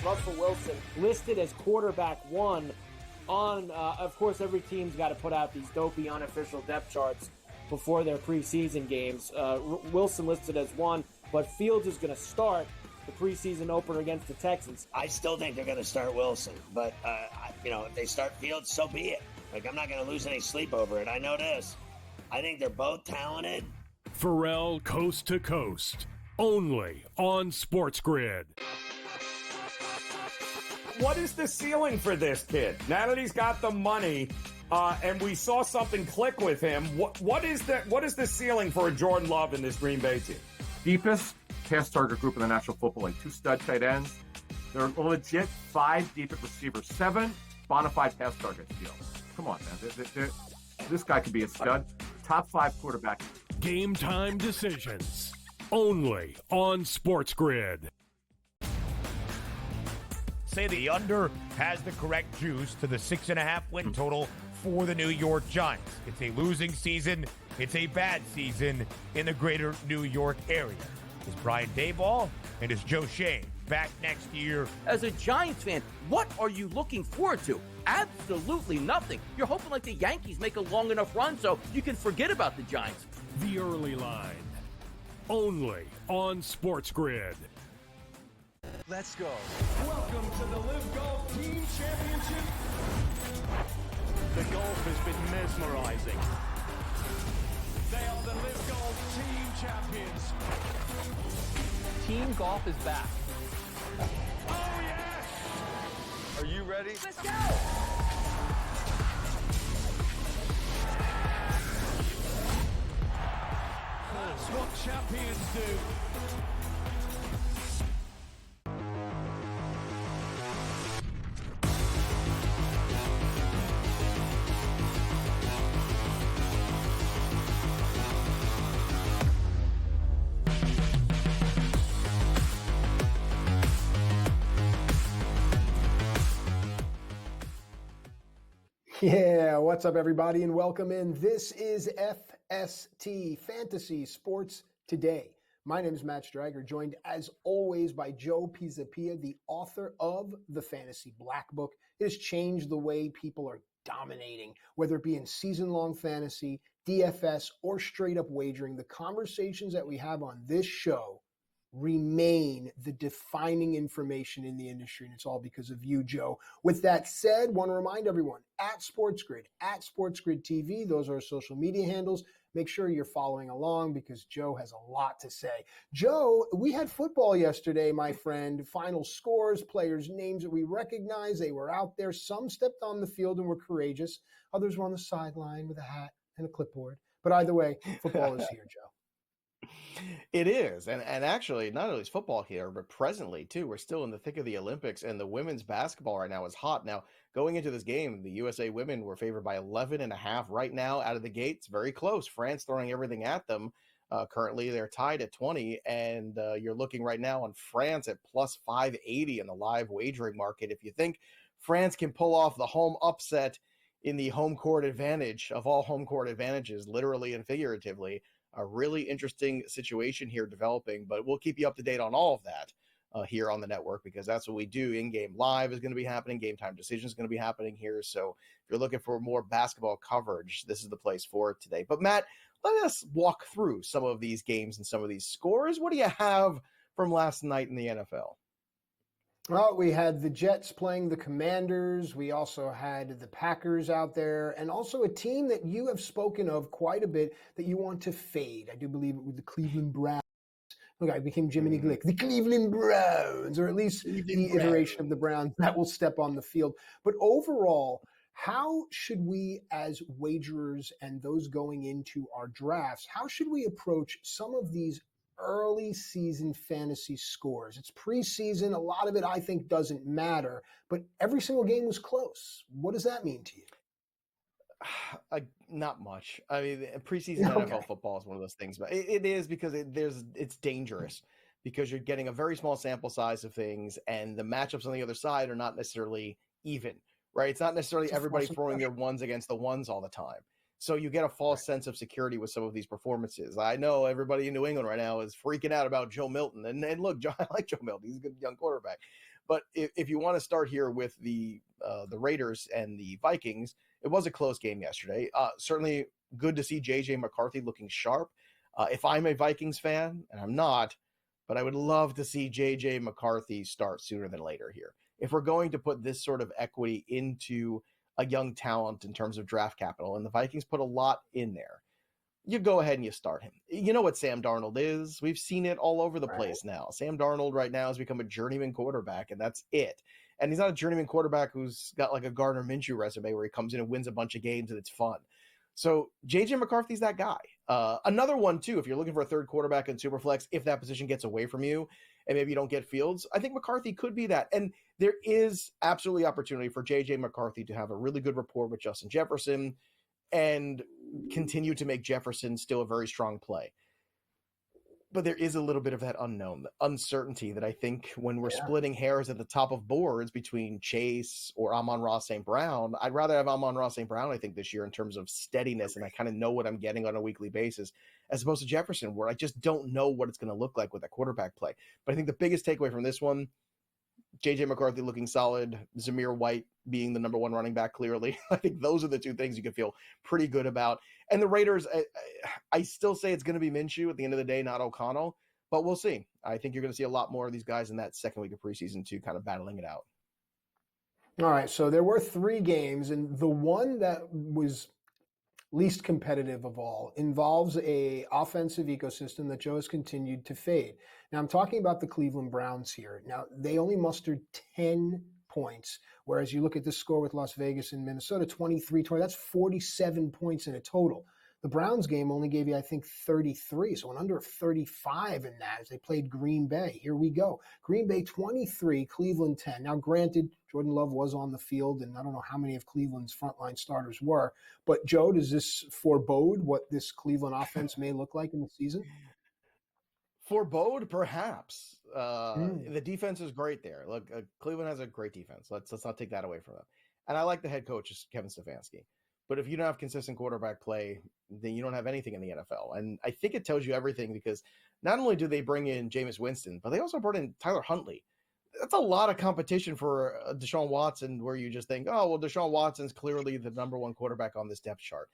Russell Wilson listed as quarterback one on, of course, every team's got to put out these dopey unofficial depth charts before their preseason games. Wilson listed as one, but Fields is going to start the preseason opener against the Texans. I still think they're going to start Wilson, but, if they start Fields, so be it. Like, I'm not going to lose any sleep over it. I know this. I think they're both talented. Pharrell Coast to Coast, only on SportsGrid. What is the ceiling for this kid? Now that he's got the money, and we saw something click with him, what is the ceiling for a Jordan Love in this Green Bay team? Deepest pass target group in the National Football League. 2 stud tight ends. They're legit 5 deep at receivers. 7 bona fide pass targets. Come on, man. This guy could be a stud. Top 5 quarterback. Game time decisions, only on SportsGrid. Say the under has the correct juice to the 6.5 win total for the New York Giants. It's a losing season. It's a bad season in the greater New York area. Is Brian Daboll and is Joe Shane back next year? As a Giants fan, what are you looking forward to? Absolutely nothing. You're hoping like the Yankees make a long enough run so you can forget about the Giants. The early line, only on SportsGrid. Let's go. Welcome to the Live Golf Team Championship. The golf has been mesmerizing. They are the Live Golf Team Champions. Team golf is back. Oh, yes! Are you ready? Let's go! That's what champions do. Yeah, what's up, everybody, and welcome in. This is FST, Fantasy Sports Today. My name is Matt Strager, joined as always by Joe Pisapia, the author of the Fantasy Black Book. It has changed the way people are dominating, whether it be in season-long fantasy, DFS, or straight-up wagering. The conversations that we have on this show remain the defining information in the industry, and it's all because of you, Joe. With that said, want to remind everyone, at SportsGrid, at SportsGrid TV, those are our social media handles. Make sure you're following along because Joe has a lot to say. Joe, we had football yesterday, my friend. Final scores, players' names that we recognize. They were out there. Some stepped on the field and were courageous. Others were on the sideline with a hat and a clipboard. But either way, football is here, Joe. It is. And actually, not only is football here, but presently, too, we're still in the thick of the Olympics, and the women's basketball right now is hot. Now, going into this game, the USA women were favored by 11.5 right now out of the gates. Very close. France throwing everything at them. Currently, they're tied at 20, and you're looking right now on France at plus 580 in the live wagering market. If you think France can pull off the home upset in the home court advantage of all home court advantages, literally and figuratively, a really interesting situation here developing, but we'll keep you up to date on all of that here on the network because that's what we do. In-game live is going to be happening. Game time decision is going to be happening here. So if you're looking for more basketball coverage, this is the place for it today. But Matt, let us walk through some of these games and some of these scores. What do you have from last night in the NFL? Well, we had the Jets playing the Commanders. We also had the Packers out there, and also a team that you have spoken of quite a bit that you want to fade. I do believe it was the Cleveland Browns. Look, I became Jiminy Glick. The Cleveland Browns, or at least the iteration of the Browns that will step on the field. But overall, how should we as wagerers and those going into our drafts, how should we approach some of these early season fantasy scores? It's preseason. A lot of it, I think, doesn't matter, but every single game was close. What does that mean to you? Not much. I mean, preseason NFL football is one of those things, but it is because it's dangerous because you're getting a very small sample size of things, and the matchups on the other side are not necessarily even, right? It's not necessarily everybody throwing their ones against the ones all the time. So you get a false sense of security with some of these performances. I know everybody in New England right now is freaking out about Joe Milton. And look, I like Joe Milton. He's a good young quarterback. But if you want to start here with the Raiders and the Vikings, it was a close game yesterday. Certainly good to see J.J. McCarthy looking sharp. If I'm a Vikings fan, and I'm not, but I would love to see J.J. McCarthy start sooner than later here. If we're going to put this sort of equity into a young talent in terms of draft capital, and the Vikings put a lot in there, you go ahead and you start him. You know what Sam Darnold is. We've seen it all over the place now. Sam Darnold right now has become a journeyman quarterback, and that's it. And he's not a journeyman quarterback who's got like a Gardner Minshew resume where he comes in and wins a bunch of games and it's fun. So J.J. McCarthy's that guy. Another one, too, if you're looking for a third quarterback in Superflex, if that position gets away from you and maybe you don't get Fields, I think McCarthy could be that. And there is absolutely opportunity for J.J. McCarthy to have a really good rapport with Justin Jefferson and continue to make Jefferson still a very strong play. But there is a little bit of that unknown, the uncertainty that I think when we're splitting hairs at the top of boards between Chase or Amon-Ra St. Brown, I'd rather have Amon-Ra St. Brown, I think, this year in terms of steadiness, and I kind of know what I'm getting on a weekly basis, as opposed to Jefferson, where I just don't know what it's going to look like with that quarterback play. But I think the biggest takeaway from this one, J.J. McCarthy looking solid, Zamir White being the number one running back clearly. I think those are the two things you can feel pretty good about. And the Raiders, I still say it's going to be Minshew at the end of the day, not O'Connell, but we'll see. I think you're going to see a lot more of these guys in that second week of preseason too, kind of battling it out. All right, so there were 3 games, and the one that was least competitive of all involves a offensive ecosystem that Joe has continued to fade. Now, I'm talking about the Cleveland Browns here. Now, they only mustered 10 points, whereas you look at this score with Las Vegas and Minnesota, 23-20. That's 47 points in a total. The Browns game only gave you, I think, 33, so an under 35 in that as they played Green Bay. Here we go. Green Bay 23, Cleveland 10. Now, granted, Jordan Love was on the field, and I don't know how many of Cleveland's frontline starters were. But, Joe, does this forebode what this Cleveland offense may look like in the season? Forebode, perhaps. The defense is great there. Look, Cleveland has a great defense. Let's not take that away from them. And I like the head coach, Kevin Stefanski. But if you don't have consistent quarterback play, then you don't have anything in the NFL. And I think it tells you everything because not only do they bring in Jameis Winston, but they also brought in Tyler Huntley. That's a lot of competition for Deshaun Watson, where you just think, oh, well, Deshaun Watson's clearly the number one quarterback on this depth chart.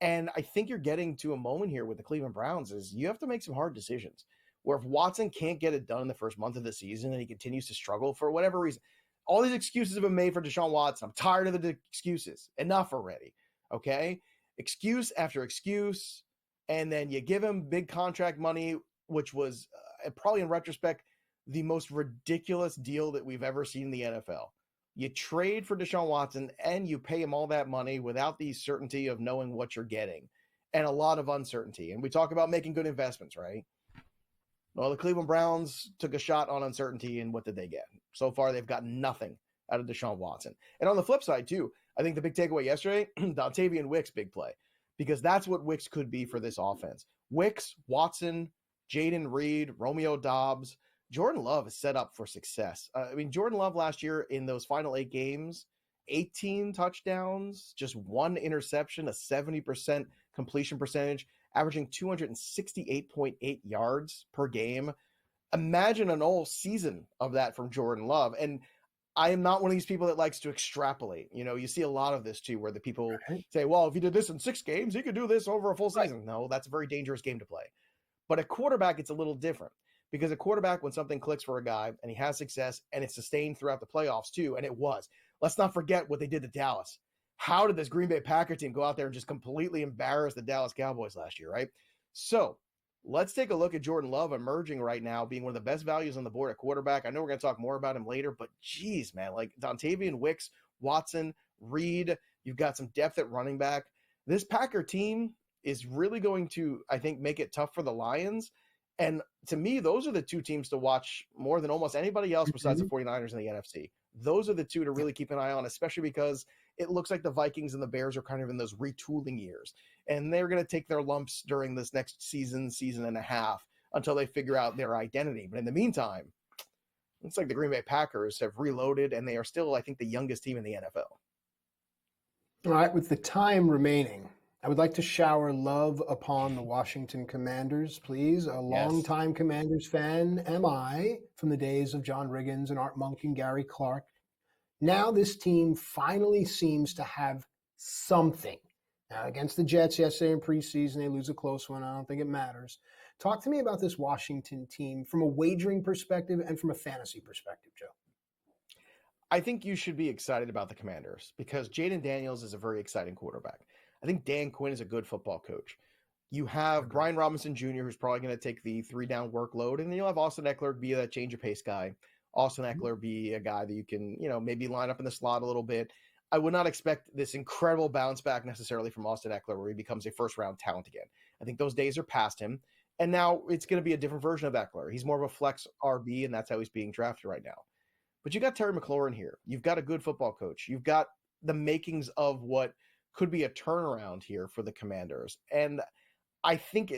And I think you're getting to a moment here with the Cleveland Browns is you have to make some hard decisions where if Watson can't get it done in the first month of the season and he continues to struggle for whatever reason, all these excuses have been made for Deshaun Watson. I'm tired of the excuses. Enough already. Okay? Excuse after excuse. And then you give him big contract money, which was probably in retrospect, the most ridiculous deal that we've ever seen in the NFL. You trade for Deshaun Watson and you pay him all that money without the certainty of knowing what you're getting and a lot of uncertainty. And we talk about making good investments, right? Well, the Cleveland Browns took a shot on uncertainty, and what did they get? So far, they've gotten nothing out of Deshaun Watson. And on the flip side, too, I think the big takeaway yesterday, Dontavian Wicks, big play, because that's what Wicks could be for this offense. Wicks, Watson, Jaden Reed, Romeo Dobbs, Jordan Love is set up for success. Jordan Love last year in those final 8 games, 18 touchdowns, just 1 interception, a 70% completion percentage, averaging 268.8 yards per game. Imagine an whole season of that from Jordan Love. And I am not one of these people that likes to extrapolate. You see a lot of this too, where the people say, well, if he did this in 6 games, he could do this over a full season. No, that's a very dangerous game to play. But at quarterback, it's a little different. Because a quarterback, when something clicks for a guy and he has success and it's sustained throughout the playoffs too, and it was. Let's not forget what they did to Dallas. How did this Green Bay Packer team go out there and just completely embarrass the Dallas Cowboys last year, right? So let's take a look at Jordan Love emerging right now, being one of the best values on the board at quarterback. I know we're going to talk more about him later, but geez, man, like Dontavian Wicks, Watson, Reed, you've got some depth at running back. This Packer team is really going to, I think, make it tough for the Lions. And to me, those are the 2 teams to watch more than almost anybody else besides the 49ers in the NFC. Those are the 2 to really keep an eye on, especially because it looks like the Vikings and the Bears are kind of in those retooling years. And they're going to take their lumps during this next season and a half until they figure out their identity. But in the meantime, it's like the Green Bay Packers have reloaded, and they are still, I think, the youngest team in the NFL. All right, with the time remaining, I would like to shower love upon the Washington Commanders, please. A longtime Commanders fan am I, from the days of John Riggins and Art Monk and Gary Clark. Now this team finally seems to have something. Now, against the Jets yesterday in preseason, they lose a close one. I don't think it matters. Talk to me about this Washington team from a wagering perspective and from a fantasy perspective, Joe. I think you should be excited about the Commanders because Jaden Daniels is a very exciting quarterback. I think Dan Quinn is a good football coach. You have Brian Robinson Jr., who's probably going to take the 3-down workload, and then you'll have Austin Eckler be that change of pace guy. Austin Eckler be a guy that you can, maybe line up in the slot a little bit. I would not expect this incredible bounce back necessarily from Austin Eckler where he becomes a first-round talent again. I think those days are past him, and now it's going to be a different version of Eckler. He's more of a flex RB, and that's how he's being drafted right now. But you got Terry McLaurin here. You've got a good football coach. You've got the makings of what could be a turnaround here for the Commanders. And I think,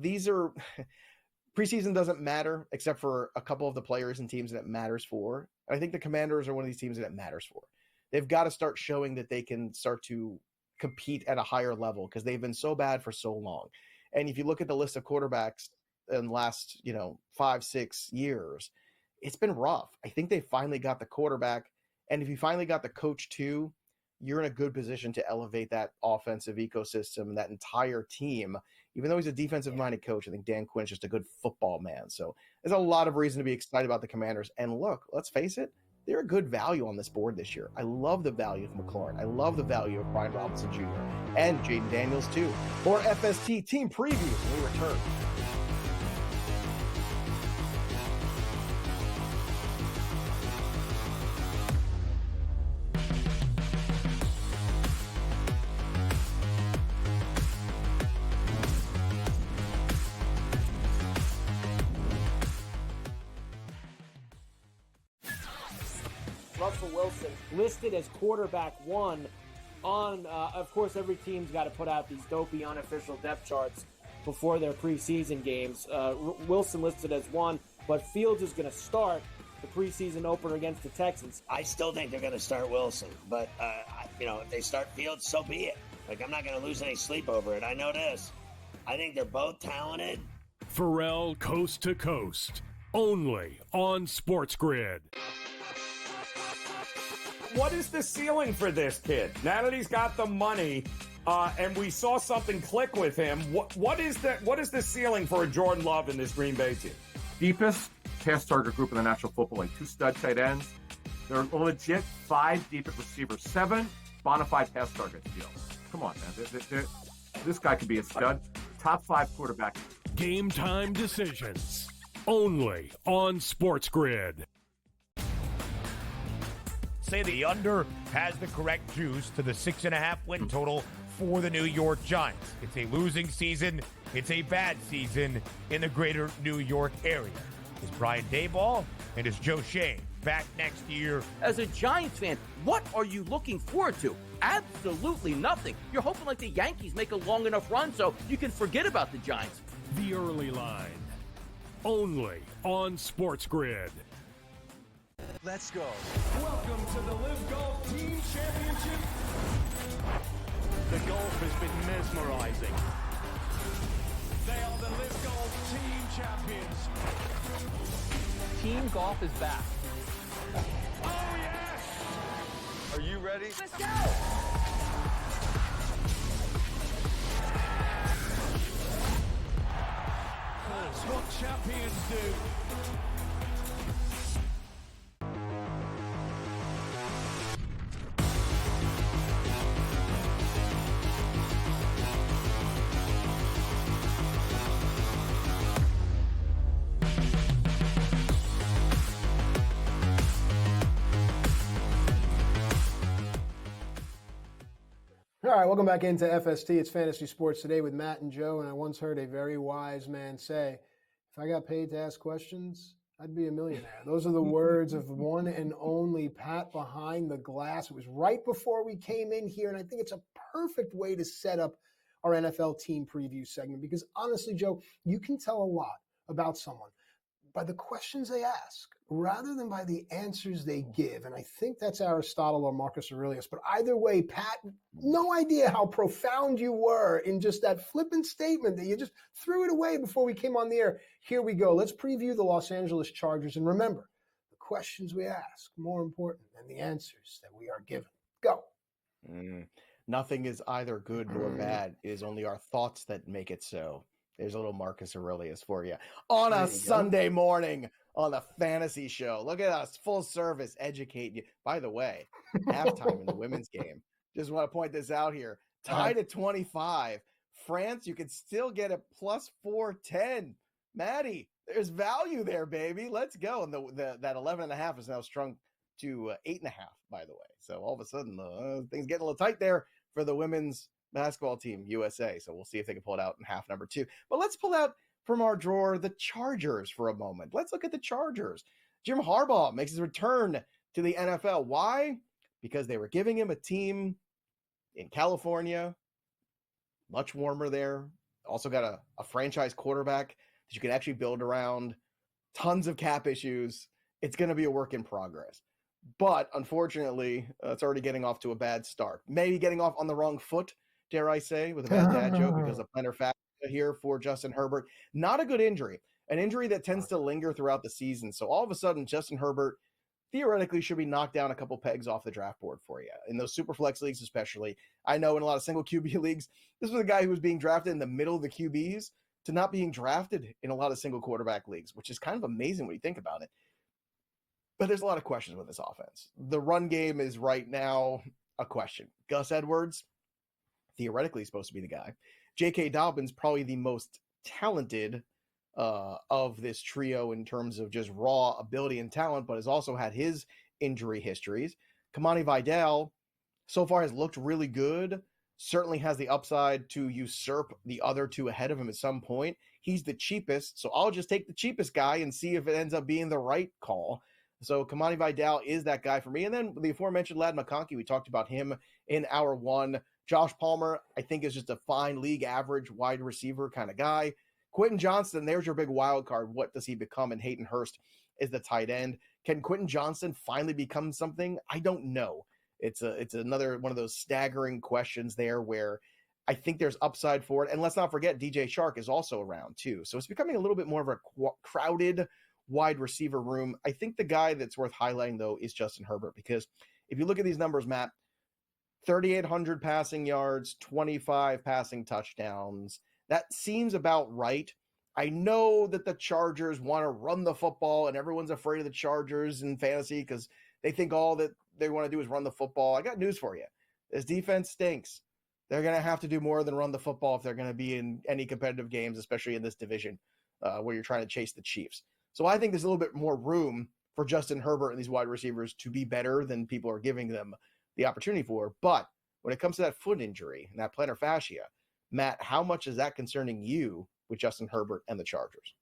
these are preseason doesn't matter except for a couple of the players and teams that it matters for. I think the Commanders are one of these teams that it matters for. They've got to start showing that they can start to compete at a higher level because they've been so bad for so long. And if you look at the list of quarterbacks in the last, 5-6 years, it's been rough. I think they finally got the quarterback. And if you finally got the coach too, you're in a good position to elevate that offensive ecosystem, that entire team. Even though he's a defensive-minded coach, I think Dan Quinn's just a good football man. So there's a lot of reason to be excited about the Commanders. And look, let's face it, they're a good value on this board this year. I love the value of McLaurin. I love the value of Brian Robinson Jr. and Jaden Daniels too. More FST team preview when we return. Russell Wilson listed as quarterback one on, of course, every team's got to put out these dopey unofficial depth charts before their preseason games. Wilson listed as one, but Fields is going to start the preseason opener against the Texans. I still think they're going to start Wilson, but, if they start Fields, so be it. Like, I'm not going to lose any sleep over it. I know this. I think they're both talented. Pharrell Coast to Coast, only on SportsGrid. What is the ceiling for this kid? Now that he's got the money, and we saw something click with him, what is the ceiling for a Jordan Love in this Green Bay team? Deepest pass target group in the National Football League. 2 stud tight ends. They're legit 5 deep at receiver. 7 bona fide pass target deals. Come on, man. This guy could be a stud. Top 5 quarterback. Game time decisions, only on SportsGrid. Say the under has the correct juice to the 6.5 win total for the New York Giants. It's a losing season. It's a bad season in the greater New York area. Is Brian Daboll and is Joe Shane back next year? As a Giants fan, what are you looking forward to? Absolutely nothing. You're hoping like the Yankees make a long enough run so you can forget about the Giants. The early line, only on SportsGrid. Let's go. Welcome to the Live Golf Team Championship. The golf has been mesmerizing. They are the Live Golf Team Champions. Team golf is back. Oh, yes! Are you ready? Let's go! That's what champions do. All right, welcome back into FST. It's Fantasy Sports Today with Matt and Joe. And I once heard a very wise man say, if I got paid to ask questions, I'd be a millionaire. Those are the words of one and only Pat behind the glass. It was right before we came in here, and I think it's a perfect way to set up our NFL team preview segment because honestly, Joe, you can tell a lot about someone by the questions they ask. rather than by the answers they give. And I think that's Aristotle or Marcus Aurelius. But either way, Pat, no idea how profound you were in just that flippant statement that you just threw it away before we came on the air. Here we go. Let's preview the Los Angeles Chargers. And remember, the questions we ask, more important than the answers that we are given. Go. Nothing is either good nor bad. It is only our thoughts that make it so. There's a little Marcus Aurelius for you on a Sunday morning on the fantasy show. Look at us, full service, educate you. By the way, halftime in the women's game. Just want to point this out here. Tied at 25. France, you can still get a plus 410. Maddie, there's value there, baby. Let's go. And that 11.5 is now strung to 8.5, by the way. So all of a sudden, things getting a little tight there for the women's basketball team, USA. So we'll see if they can pull it out in half number 2. But let's pull out from our drawer the Chargers for a moment. Let's look at the Chargers. Jim Harbaugh makes his return to the NFL. Why? Because they were giving him a team in California, much warmer there. Also got a franchise quarterback that you can actually build around. Tons of cap issues. It's going to be a work in progress. But unfortunately, it's already getting off to a bad start. Maybe getting off on the wrong foot, dare I say, with a bad dad joke because of plantar fascia here for Justin Herbert. Not a good injury, an injury that tends to linger throughout the season. So all of a sudden, Justin Herbert theoretically should be knocked down a couple pegs off the draft board for you. In those super flex leagues especially. I know in a lot of single QB leagues, this was a guy who was being drafted in the middle of the QBs to not being drafted in a lot of single quarterback leagues, which is kind of amazing when you think about it. But there's a lot of questions with this offense. The run game is right now a question. Gus Edwards, theoretically supposed to be the guy. J.K. Dobbins, probably the most talented of this trio in terms of just raw ability and talent, but has also had his injury histories. Kamani Vidal so far has looked really good, certainly has the upside to usurp the other two ahead of him at some point. He's the cheapest, so I'll just take the cheapest guy and see if it ends up being the right call. So Kamani Vidal is that guy for me. And then the aforementioned Ladd McConkey, we talked about him in hour 1. Josh Palmer, I think, is just a fine league average wide receiver kind of guy. Quentin Johnston, there's your big wild card. What does he become? And Hayden Hurst is the tight end. Can Quentin Johnston finally become something? I don't know. It's another one of those staggering questions there where I think there's upside for it. And let's not forget, DJ Shark is also around too. So it's becoming a little bit more of a crowded wide receiver room. I think the guy that's worth highlighting, though, is Justin Herbert, because if you look at these numbers, Matt, 3,800 passing yards, 25 passing touchdowns. That seems about right. I know that the Chargers want to run the football, and everyone's afraid of the Chargers in fantasy because they think all that they want to do is run the football. I got news for you. This defense stinks. They're going to have to do more than run the football if they're going to be in any competitive games, especially in this division where you're trying to chase the Chiefs. So I think there's a little bit more room for Justin Herbert and these wide receivers to be better than people are giving them the opportunity for. But when it comes to that foot injury and that plantar fascia, Matt, how much is that concerning you with Justin Herbert and the Chargers?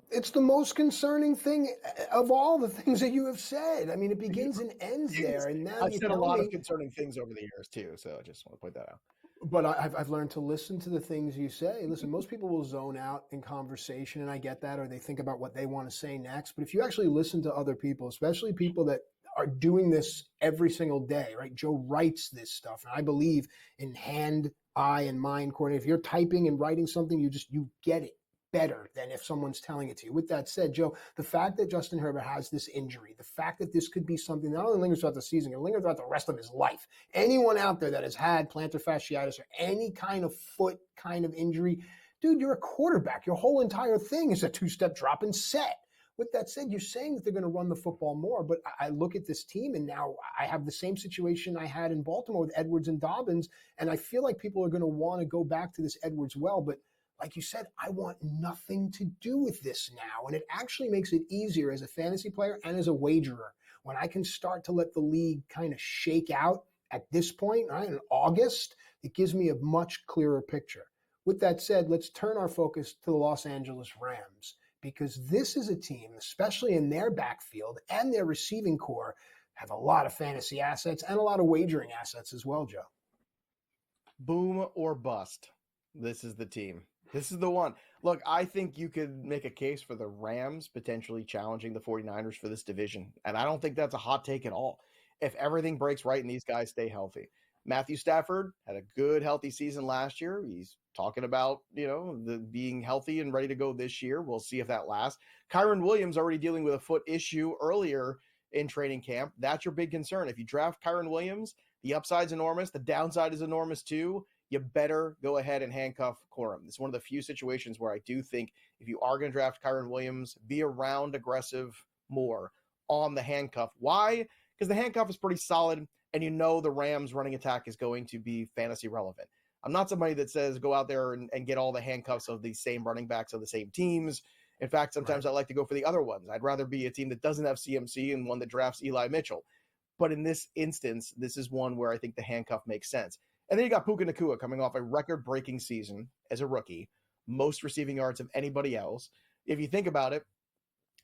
It's the most concerning thing of all the things that you have said. I mean, it begins and ends there. And now I've said a lot of concerning things over the years too, so I just want to point that out. But I've learned to listen to the things you say. Listen, most people will zone out in conversation, and I get that, or they think about what they want to say next. But if you actually listen to other people, especially people that are doing this every single day, right? Joe writes this stuff, and I believe in hand, eye, and mind coordination. If you're typing and writing something, you get it better than if someone's telling it to you. With that said, Joe, the fact that Justin Herbert has this injury, the fact that this could be something that not only lingers throughout the season, it lingers throughout the rest of his life. Anyone out there that has had plantar fasciitis or any kind of foot kind of injury, dude, you're a quarterback. Your whole entire thing is a two-step drop and set. With that said, you're saying that they're going to run the football more, but I look at this team and now I have the same situation I had in Baltimore with Edwards and Dobbins, and I feel like people are going to want to go back to this Edwards well, but like you said, I want nothing to do with this now. And it actually makes it easier as a fantasy player and as a wagerer when I can start to let the league kind of shake out at this point, right, in August. It gives me a much clearer picture. With that said, let's turn our focus to the Los Angeles Rams, because this is a team, especially in their backfield and their receiving core, have a lot of fantasy assets and a lot of wagering assets as well, Joe. Boom or bust. This is the team. This is the one. Look, I think you could make a case for the Rams potentially challenging the 49ers for this division. And I don't think that's a hot take at all. If everything breaks right and these guys stay healthy. Matthew Stafford had a good, healthy season last year. He's talking about, the being healthy and ready to go this year. We'll see if that lasts. Kyron Williams already dealing with a foot issue earlier in training camp. That's your big concern. If you draft Kyron Williams, the upside's enormous. The downside is enormous too. You better go ahead and handcuff Corum. It's one of the few situations where I do think if you are going to draft Kyron Williams, be around aggressive more on the handcuff. Why? Because the handcuff is pretty solid, and the Rams running attack is going to be fantasy relevant. I'm not somebody that says go out there and get all the handcuffs of the same running backs of the same teams. In fact, sometimes I like to go for the other ones. I'd rather be a team that doesn't have CMC and one that drafts Eli Mitchell. But in this instance, this is one where I think the handcuff makes sense. And then you got Puka Nacua coming off a record-breaking season as a rookie, most receiving yards of anybody else. If you think about it,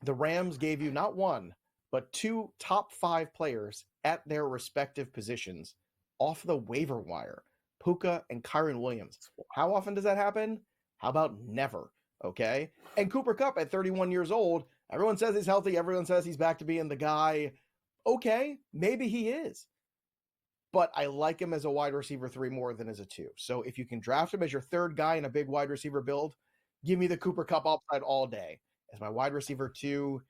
the Rams gave you not one, but two top 5 players at their respective positions off the waiver wire, Puka and Kyron Williams. How often does that happen? How about never, okay? And Cooper Kupp at 31 years old, everyone says he's healthy. Everyone says he's back to being the guy. Okay, maybe he is. But I like him as a wide receiver 3 more than as a 2. So if you can draft him as your third guy in a big wide receiver build, give me the Cooper Kupp upside all day. As my wide receiver 2,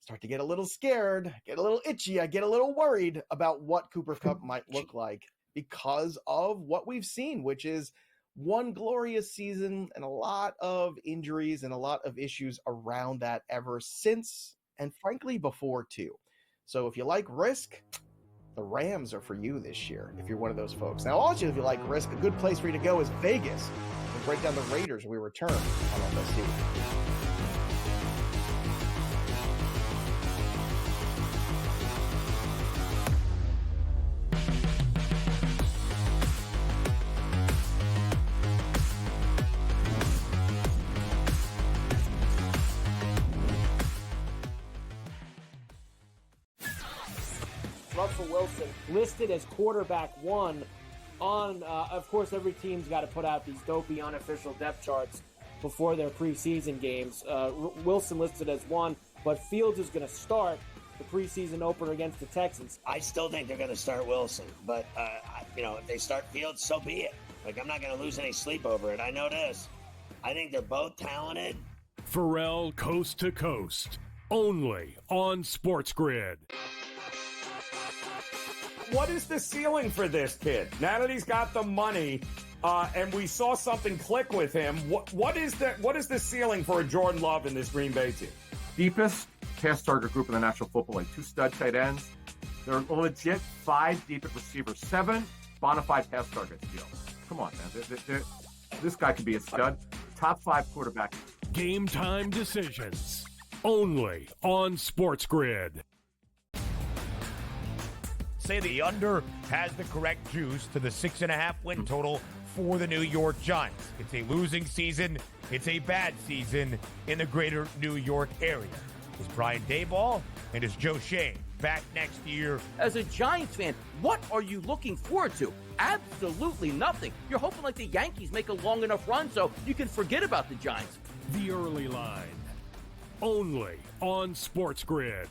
start to get a little scared, get a little itchy. I get a little worried about what Cooper Kupp might look like because of what we've seen, which is one glorious season and a lot of injuries and a lot of issues around that ever since, and frankly before too. So if you like risk, the Rams are for you this year, if you're one of those folks. Now, also, if you like risk, a good place for you to go is Vegas. We'll break down the Raiders when we return on FST. Russell Wilson listed as quarterback 1 on, of course, every team's got to put out these dopey unofficial depth charts before their preseason games. Wilson listed as 1, but Fields is going to start the preseason opener against the Texans. I still think they're going to start Wilson, but, if they start Fields, so be it. I'm not going to lose any sleep over it. I know this. I think they're both talented. Pharrell Coast to Coast, only on SportsGrid. What is the ceiling for this kid? Now that he's got the money, and we saw something click with him, what is the ceiling for a Jordan Love in this Green Bay team? Deepest pass target group in the National Football League. 2 stud tight ends. They're legit 5 deep at receivers. 7 bona fide pass targets deal. Come on, man. This guy could be a stud. Top 5 quarterback. Game time decisions, only on SportsGrid. Say the under has the correct juice to the 6.5 win total for the New York Giants. It's a losing season. It's a bad season in the greater New York area. Is Brian Daboll and is Joe Shane back next year? As a Giants fan, what are you looking forward to? Absolutely nothing. You're hoping like the Yankees make a long enough run so you can forget about the Giants. The early line, only on SportsGrid.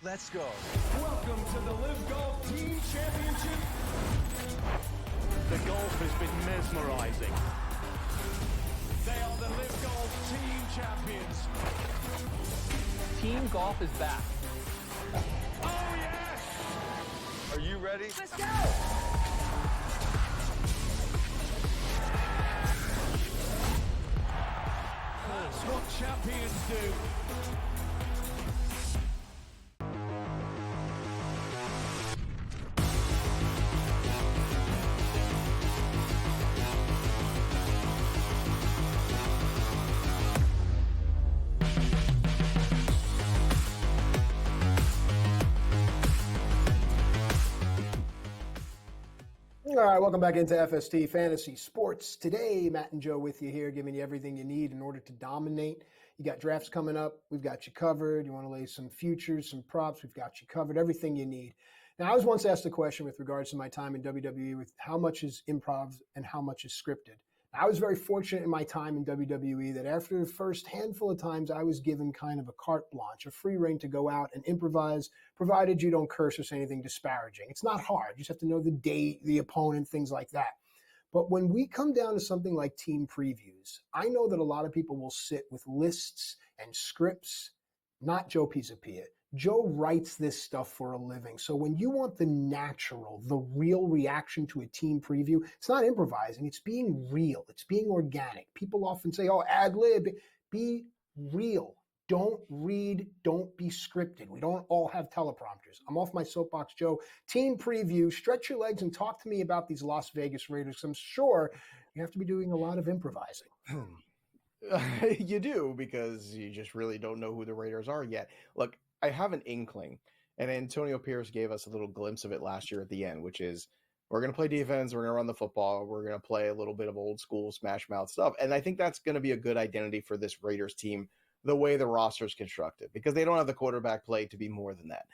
Let's go. Welcome to the Live Golf Team Championship. The golf has been mesmerizing. They are the Live Golf Team Champions. Team golf is back. Oh, yes! Are you ready? Let's go! That's what champions do. All right, welcome back into FST Fantasy Sports. Today, Matt and Joe with you here, giving you everything you need in order to dominate. You got drafts coming up. We've got you covered. You want to lay some futures, some props. We've got you covered. Everything you need. Now, I was once asked a question with regards to my time in WWE with how much is improv and how much is scripted. I was very fortunate in my time in WWE that after the first handful of times, I was given kind of a carte blanche, a free rein to go out and improvise, provided you don't curse or say anything disparaging. It's not hard. You just have to know the date, the opponent, things like that. But when we come down to something like team previews, I know that a lot of people will sit with lists and scripts, not Joe Pisapia. Joe writes this stuff for a living. So when you want the natural, the real reaction to a team preview, it's not improvising, it's being real, it's being organic. People often say, oh, ad lib. Be real. Don't read, don't be scripted. We don't all have teleprompters. I'm off my soapbox, Joe. Team preview, stretch your legs and talk to me about these Las Vegas Raiders. I'm sure you have to be doing a lot of improvising. You do, because you just really don't know who the Raiders are yet. Look, I have an inkling, and Antonio Pierce gave us a little glimpse of it last year at the end, which is we're going to play defense, we're going to run the football, we're going to play a little bit of old school smash mouth stuff. And I think that's going to be a good identity for this Raiders team, the way the roster is constructed, because they don't have the quarterback play to be more than that.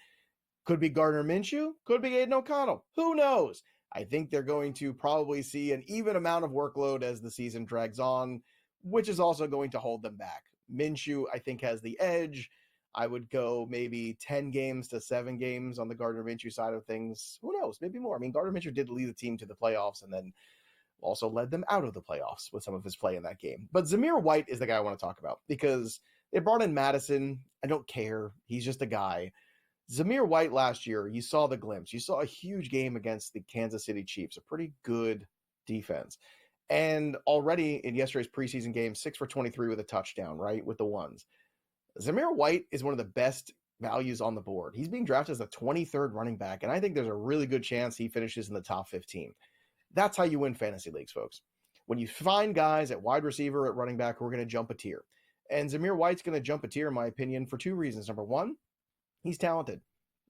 Could be Gardner Minshew, could be Aiden O'Connell. Who knows? I think they're going to probably see an even amount of workload as the season drags on, which is also going to hold them back. Minshew, I think, has the edge. I would go maybe 10 games to 7 games on the Gardner Minshew side of things. Who knows? Maybe more. I mean, Gardner Minshew did lead the team to the playoffs and then also led them out of the playoffs with some of his play in that game. But Zamir White is the guy I want to talk about because they brought in Madison. I don't care. He's just a guy. Zamir White last year, you saw the glimpse. You saw a huge game against the Kansas City Chiefs, a pretty good defense. And already in yesterday's preseason game, 6 for 23 with a touchdown, right, with the ones. Zamir White is one of the best values on the board. He's being drafted as the 23rd running back, and I think there's a really good chance he finishes in the top 15. That's how you win fantasy leagues, folks. When you find guys at wide receiver, at running back, who are going to jump a tier. And Zamir White's going to jump a tier, in my opinion, for 2 reasons. Number one, he's talented.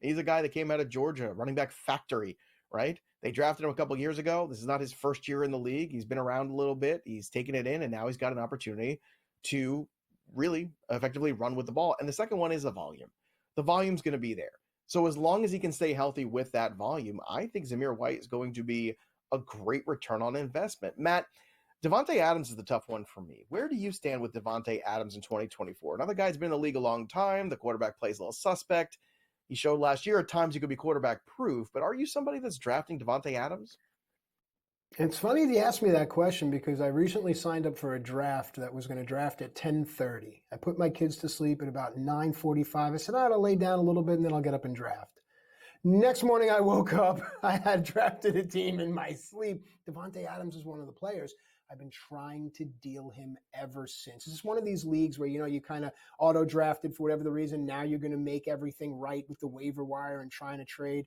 He's a guy that came out of Georgia, running back factory, right? They drafted him a couple years ago. This is not his first year in the league. He's been around a little bit. He's taken it in, and now he's got an opportunity to really effectively run with the ball. And the second one is the volume. The volume's going to be there. So as long as he can stay healthy with that volume, I think Zamir White is going to be a great return on investment. Matt, Devontae Adams is the tough one for me. Where do you stand with Devontae Adams in 2024? Another guy's been in the league a long time. The quarterback plays a little suspect. He showed last year at times he could be quarterback proof, but are you somebody that's drafting Devontae Adams? It's funny you asked me that question because I recently signed up for a draft that was going to draft at 10:30. I put my kids to sleep at about 9:45. I said, I'll lay down a little bit and then I'll get up and draft. Next morning I woke up, I had drafted a team in my sleep. Devontae Adams is one of the players. I've been trying to deal him ever since. This is one of these leagues where, you kind of auto-drafted for whatever the reason. Now you're going to make everything right with the waiver wire and trying to trade.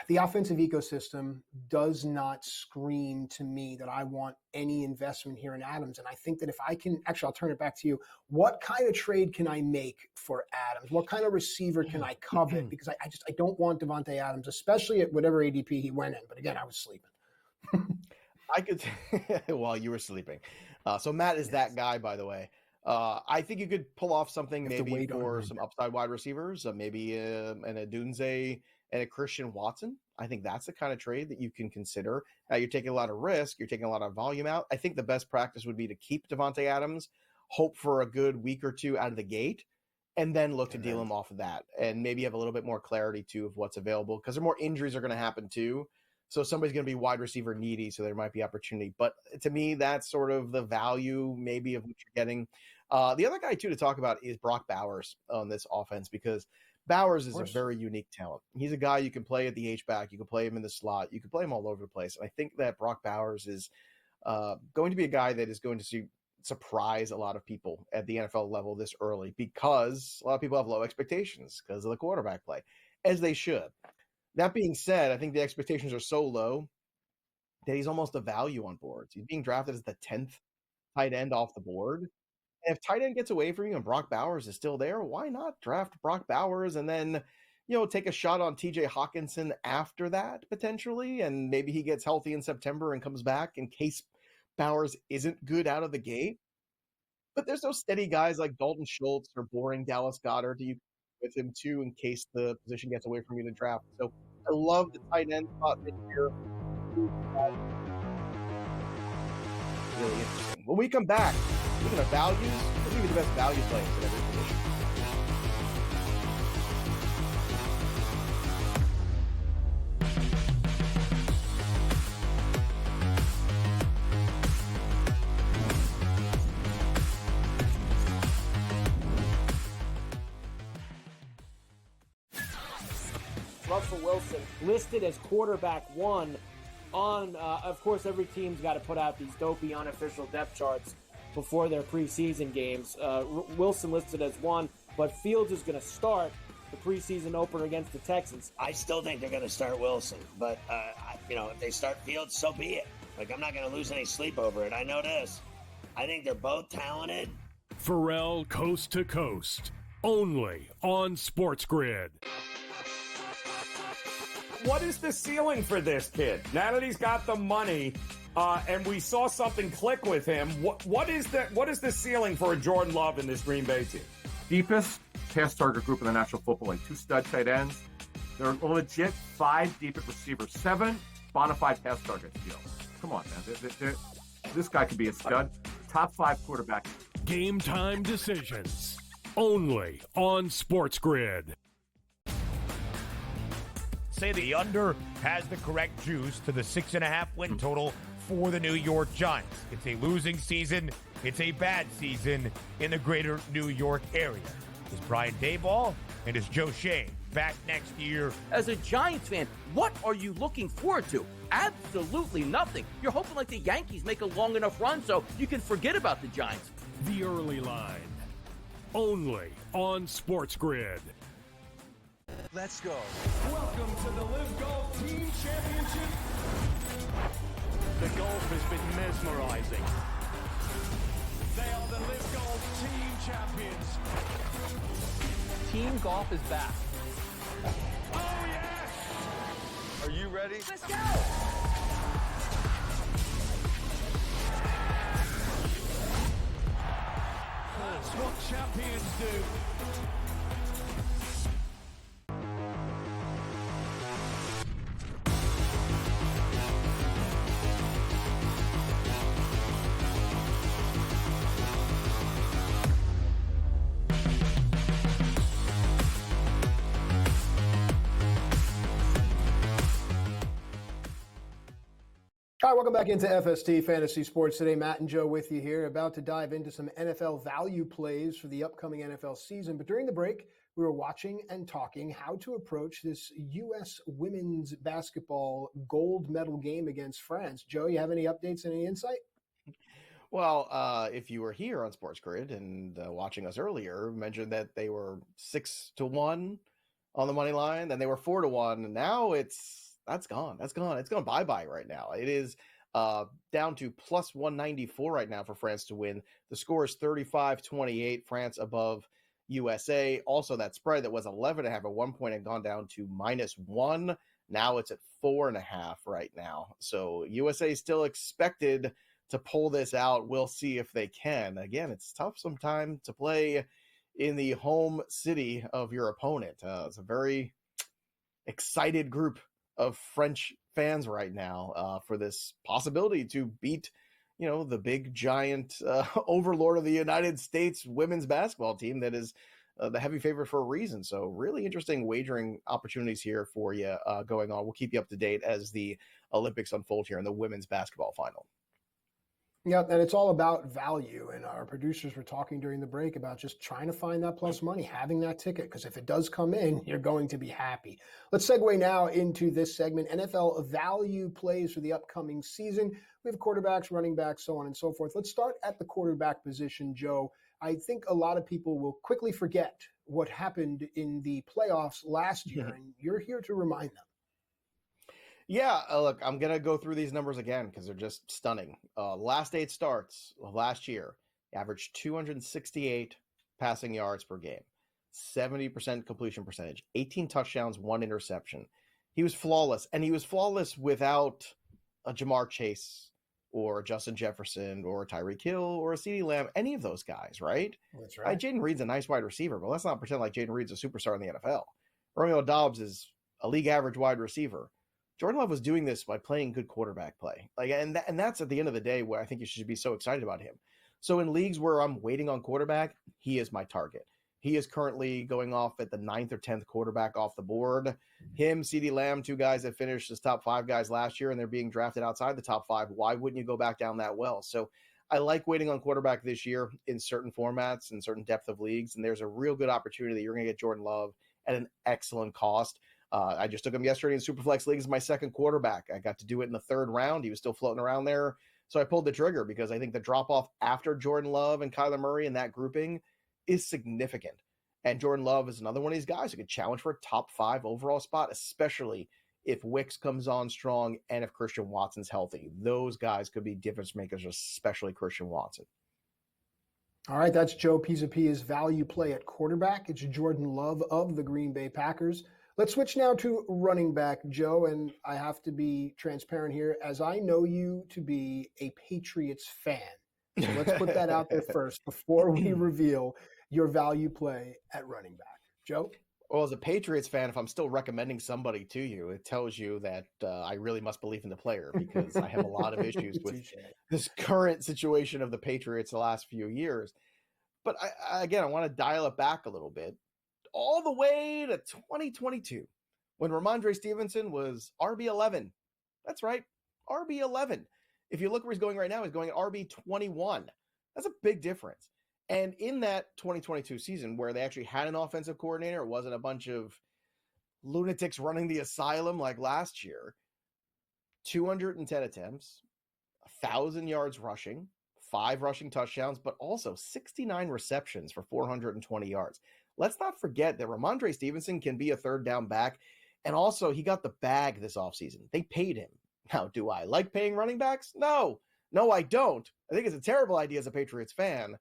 The offensive ecosystem does not scream to me that I want any investment here in Adams. And I think that if I can, actually, I'll turn it back to you. What kind of trade can I make for Adams? What kind of receiver can I covet? Because I don't want Devontae Adams, especially at whatever ADP he went in. But again, I was sleeping. I could, while you were sleeping. So Matt is that guy, by the way. I think you could pull off something maybe for some upside wide receivers, maybe an Adunze and a Christian Watson. I think that's the kind of trade that you can consider. Now, you're taking a lot of risk. You're taking a lot of volume out. I think the best practice would be to keep Devontae Adams, hope for a good week or two out of the gate, and then look to deal him off of that. And maybe have a little bit more clarity, too, of what's available, because more injuries are going to happen, too. So somebody's going to be wide receiver needy, so there might be opportunity. But to me, that's sort of the value maybe of what you're getting. The other guy, too, to talk about is Brock Bowers on this offense, because Bowers is a very unique talent. He's a guy you can play at the H-back. You can play him in the slot. You can play him all over the place. And I think that Brock Bowers is going to be a guy that is going to surprise a lot of people at the NFL level this early, because a lot of people have low expectations because of the quarterback play, as they should. That being said, I think the expectations are so low that he's almost a value on boards. He's being drafted as the 10th tight end off the board. And if tight end gets away from you and Brock Bowers is still there, why not draft Brock Bowers and then, take a shot on TJ Hawkinson after that potentially, and maybe he gets healthy in September and comes back in case Bowers isn't good out of the gate. But there's no steady guys like Dalton Schultz or boring Dallas Goedert you with him too in case the position gets away from you to draft. So I love the tight end spot this year. really interesting. When we come back, speaking of values, we'll give you the best value plays at every position. Russell Wilson listed as quarterback one on, of course, every team's got to put out these dopey unofficial depth charts before their preseason games. Wilson listed as one, but Fields is going to start the preseason opener against the Texans. I still think they're going to start Wilson, but, if they start Fields, so be it. Like, I'm not going to lose any sleep over it. I know this. I think they're both talented. Pharrell Coast to Coast, only on SportsGrid. What is the ceiling for this kid? Now that he's got the money, and we saw something click with him, what is the ceiling for a Jordan Love in this Green Bay team? Deepest pass target group in the National Football League. 2 stud tight ends. They're a legit 5 deep at receiver. 7 bona fide pass targets. Come on, man. This guy could be a stud. Top 5 quarterback. Game time decisions, only on SportsGrid. Say the under has the correct juice to the 6.5 win total for the New York Giants. It's a losing season. It's a bad season in the greater New York area. Is Brian Daboll and is Joe Shane back next year? As a Giants fan, what are you looking forward to? Absolutely nothing. You're hoping like the Yankees make a long enough run so you can forget about the Giants. The early line, only on SportsGrid. Let's go. Welcome to the Live Golf Team Championship. The golf has been mesmerizing. They are the Live Golf Team Champions. Team golf is back. Oh, yes! Are you ready? Let's go! That's what champions do. All right, welcome back into FST Fantasy Sports today. Matt and Joe with you here, about to dive into some NFL value plays for the upcoming NFL season. But during the break, we were watching and talking how to approach this U.S. women's basketball gold medal game against France. Joe, you have any updates and any insight? Well, if you were here on SportsGrid and watching us earlier, mentioned that they were 6-1 on the money line, then they were 4-1, and now that's gone. It's gone bye-bye right now. It is down to plus 194 right now for France to win. The score is 35-28, France above USA. Also, that spread that was 11.5 at one point had gone down to -1. Now it's at 4.5 right now. So USA is still expected to pull this out. We'll see if they can. Again, it's tough sometimes to play in the home city of your opponent. It's a very excited group of French fans right now for this possibility to beat, the big giant overlord of the United States women's basketball team that is the heavy favorite for a reason. So really interesting wagering opportunities here for you going on. We'll keep you up to date as the Olympics unfold here in the women's basketball final. Yeah, and it's all about value. And our producers were talking during the break about just trying to find that plus money, having that ticket, because if it does come in, you're going to be happy. Let's segue now into this segment, NFL value plays for the upcoming season. We have quarterbacks, running backs, so on and so forth. Let's start at the quarterback position, Joe. I think a lot of people will quickly forget what happened in the playoffs last year, and you're here to remind them. Yeah, look, I'm going to go through these numbers again because they're just stunning. Last 8 starts of last year, averaged 268 passing yards per game, 70% completion percentage, 18 touchdowns, 1 interception. He was flawless, and he was flawless without a Jamar Chase or a Justin Jefferson or a Tyreek Hill or a CeeDee Lamb, any of those guys, right? That's right. Jaden Reed's a nice wide receiver, but let's not pretend like Jaden Reed's a superstar in the NFL. Romeo Doubs is a league average wide receiver. Jordan Love was doing this by playing good quarterback play. And that's at the end of the day where I think you should be so excited about him. So in leagues where I'm waiting on quarterback, he is my target. He is currently going off at the 9th or 10th quarterback off the board. Him, CeeDee Lamb, two guys that finished as top 5 guys last year, and they're being drafted outside the top 5. Why wouldn't you go back down that well? So I like waiting on quarterback this year in certain formats and certain depth of leagues, and there's a real good opportunity that you're going to get Jordan Love at an excellent cost. I just took him yesterday in Superflex League as my second quarterback. I got to do it in the 3rd round. He was still floating around there. So I pulled the trigger because I think the drop-off after Jordan Love and Kyler Murray in that grouping is significant. And Jordan Love is another one of these guys who could challenge for a top 5 overall spot, especially if Wicks comes on strong and if Christian Watson's healthy. Those guys could be difference makers, especially Christian Watson. All right, that's Joe Pisapia's value play at quarterback. It's Jordan Love of the Green Bay Packers. Let's switch now to running back, Joe, and I have to be transparent here, as I know you to be a Patriots fan. So let's put that out there first before we reveal your value play at running back. Joe? Well, as a Patriots fan, if I'm still recommending somebody to you, it tells you that I really must believe in the player, because I have a lot of issues with this current situation of the Patriots the last few years. But I want to dial it back a little bit, all the way to 2022, when Ramondre Stevenson was RB11. That's right, RB11. If you look where he's going right now, he's going at RB21. That's a big difference. And in that 2022 season, where they actually had an offensive coordinator, it wasn't a bunch of lunatics running the asylum like last year, 210 attempts, 1,000 yards rushing, 5 rushing touchdowns, but also 69 receptions for 420 yards. Let's not forget that Ramondre Stevenson can be a 3rd down back, and also he got the bag this offseason. They paid him. Now, do I like paying running backs? No, I don't. I think it's a terrible idea as a Patriots fan.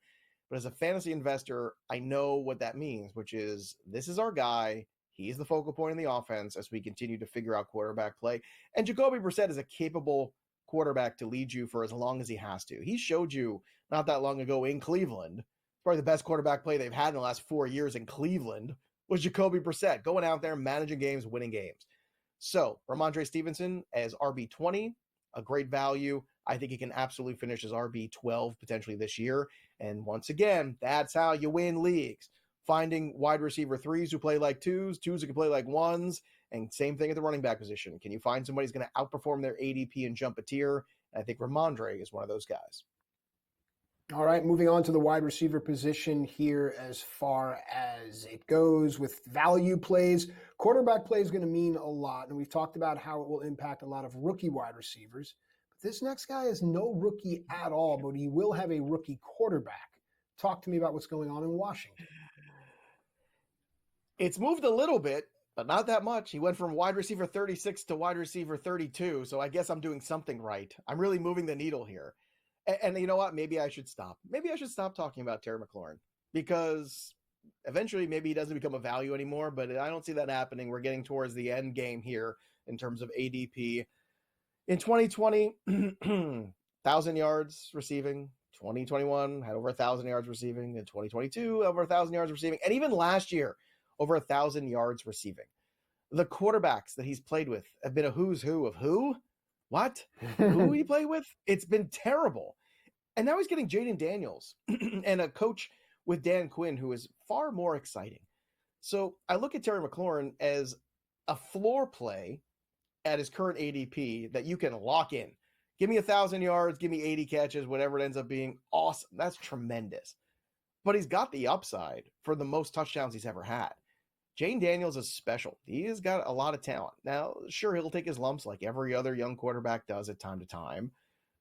But as a fantasy investor, I know what that means, which is this is our guy. He's the focal point in the offense as we continue to figure out quarterback play. And Jacoby Brissett is a capable quarterback to lead you for as long as he has to. He showed you not that long ago in Cleveland, probably the best quarterback play they've had in the last 4 years in Cleveland was Jacoby Brissett, going out there, managing games, winning games. So Ramondre Stevenson as RB20, a great value. I think he can absolutely finish as RB12 potentially this year. And once again, that's how you win leagues. Finding wide receiver 3s who play like 2s, 2s who can play like 1s, and same thing at the running back position. Can you find somebody who's going to outperform their ADP and jump a tier? And I think Ramondre is one of those guys. All right, moving on to the wide receiver position here as far as it goes with value plays. Quarterback play is going to mean a lot, and we've talked about how it will impact a lot of rookie wide receivers. But this next guy is no rookie at all, but he will have a rookie quarterback. Talk to me about what's going on in Washington. It's moved a little bit, but not that much. He went from wide receiver 36 to wide receiver 32, so I guess I'm doing something right. I'm really moving the needle here. And you know what? Maybe I should stop. Maybe I should stop talking about Terry McLaurin, because eventually maybe he doesn't become a value anymore, but I don't see that happening. We're getting towards the end game here in terms of ADP. In 2020, 1,000 yards receiving. 2021 had over 1,000 yards receiving. In 2022, over 1,000 yards receiving. And even last year, over 1,000 yards receiving. The quarterbacks that he's played with have been a who's who of who? What? Who he played with? It's been terrible. And now he's getting Jaden Daniels and a coach with Dan Quinn who is far more exciting. So I look at Terry McLaurin as a floor play at his current ADP that you can lock in. Give me 1,000 yards, give me 80 catches, whatever it ends up being. Awesome. That's tremendous. But he's got the upside for the most touchdowns he's ever had. Jane Daniels is special. He has got a lot of talent. Now, sure, he'll take his lumps like every other young quarterback does at time to time.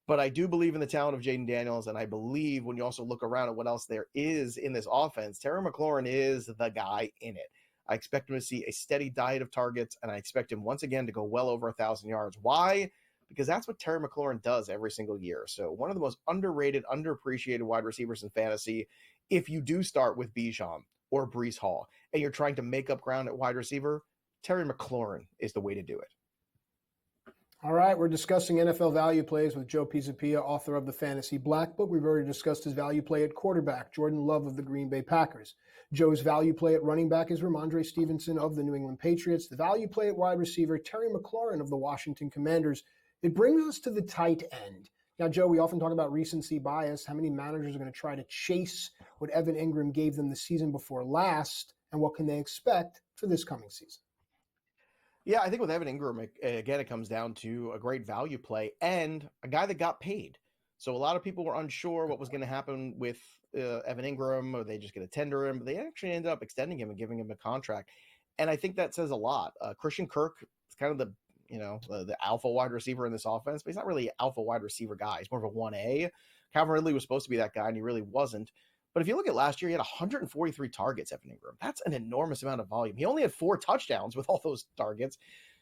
But I do believe in the talent of Jaden Daniels, and I believe when you also look around at what else there is in this offense, Terry McLaurin is the guy in it. I expect him to see a steady diet of targets, and I expect him once again to go well over 1,000 yards. Why? Because that's what Terry McLaurin does every single year. So one of the most underrated, underappreciated wide receivers in fantasy, if you do start with Bijan or Breece Hall, and you're trying to make up ground at wide receiver, Terry McLaurin is the way to do it. All right, we're discussing NFL value plays with Joe Pisapia, author of the Fantasy Black Book. We've already discussed his value play at quarterback, Jordan Love of the Green Bay Packers. Joe's value play at running back is Ramondre Stevenson of the New England Patriots. The value play at wide receiver, Terry McLaurin of the Washington Commanders. It brings us to the tight end. Now, Joe, we often talk about recency bias. How many managers are going to try to chase what Evan Ingram gave them the season before last, and what can they expect for this coming season? Yeah, I think with Evan Ingram, again, it comes down to a great value play and a guy that got paid. So a lot of people were unsure what was going to happen with Evan Ingram. Or they just going to tender him? But they actually ended up extending him and giving him a contract. And I think that says a lot. Christian Kirk is kind of the alpha wide receiver in this offense, but he's not really an alpha wide receiver guy. He's more of a 1A. Calvin Ridley was supposed to be that guy, and he really wasn't. But if you look at last year, he had 143 targets, Evan Ingram. That's an enormous amount of volume. He only had 4 touchdowns with all those targets.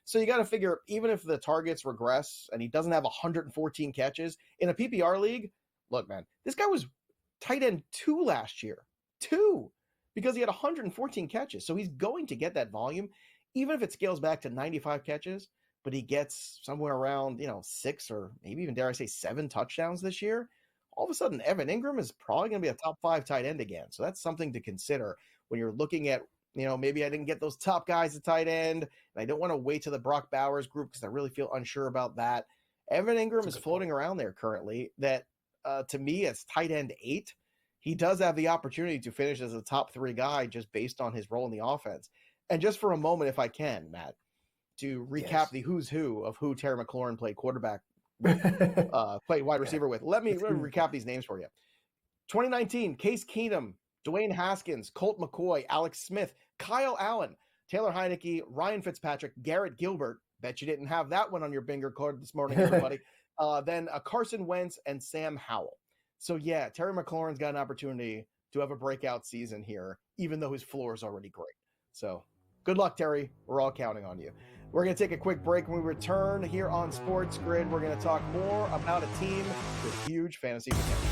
So you got to figure, even if the targets regress and he doesn't have 114 catches in a PPR league, look, man, this guy was tight end 2 last year. 2, because he had 114 catches. So he's going to get that volume, even if it scales back to 95 catches, but he gets somewhere around, 6 or maybe even, dare I say, 7 touchdowns this year. All of a sudden, Evan Ingram is probably going to be a top 5 tight end again. So that's something to consider when you're looking at, maybe I didn't get those top guys at tight end, and I don't want to wait to the Brock Bowers group because I really feel unsure about that. Evan Ingram is floating around there currently. That, to me, as tight end 8, he does have the opportunity to finish as a top 3 guy just based on his role in the offense. And just for a moment, if I can, Matt, to recap the who's who of who Terry McLaurin played quarterback play wide receiver with. Let me recap these names for you. 2019, Case Keenum, Dwayne Haskins, Colt McCoy, Alex Smith, Kyle Allen, Taylor Heineke, Ryan Fitzpatrick, Garrett Gilbert. Bet you didn't have that one on your bingo card this morning, everybody. Then Carson Wentz and Sam Howell. So yeah, Terry McLaurin's got an opportunity to have a breakout season here, even though his floor is already great. So good luck, Terry. We're all counting on you. We're going to take a quick break. When we return here on Sports Grid, we're going to talk more about a team with huge fantasy potential.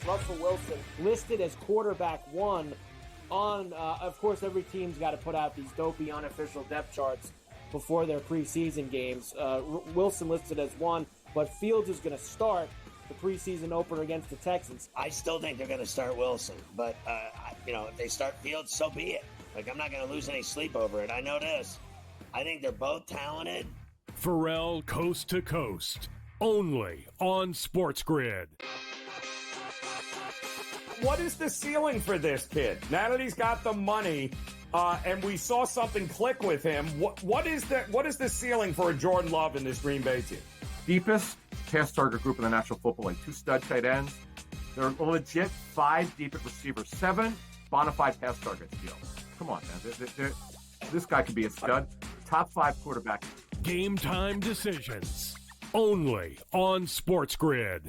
Russell Wilson listed as quarterback 1 on, of course, every team's got to put out these dopey unofficial depth charts before their preseason games. Wilson listed as 1, but Fields is going to start the preseason opener against the Texans. I still think they're going to start Wilson, but, if they start Fields, so be it. I'm not going to lose any sleep over it. I know this. I think they're both talented. Pharrell Coast to Coast, only on SportsGrid. What is the ceiling for this kid? Now that he's got the money, and we saw something click with him, what is the ceiling for a Jordan Love in this Green Bay team? Deepest pass target group in the National Football League. 2 stud tight ends. They're legit 5 deep at receiver. 7 bona fide pass targets deal. Come on, man. This guy could be a stud. Top 5 quarterback. Game time decisions, only on SportsGrid.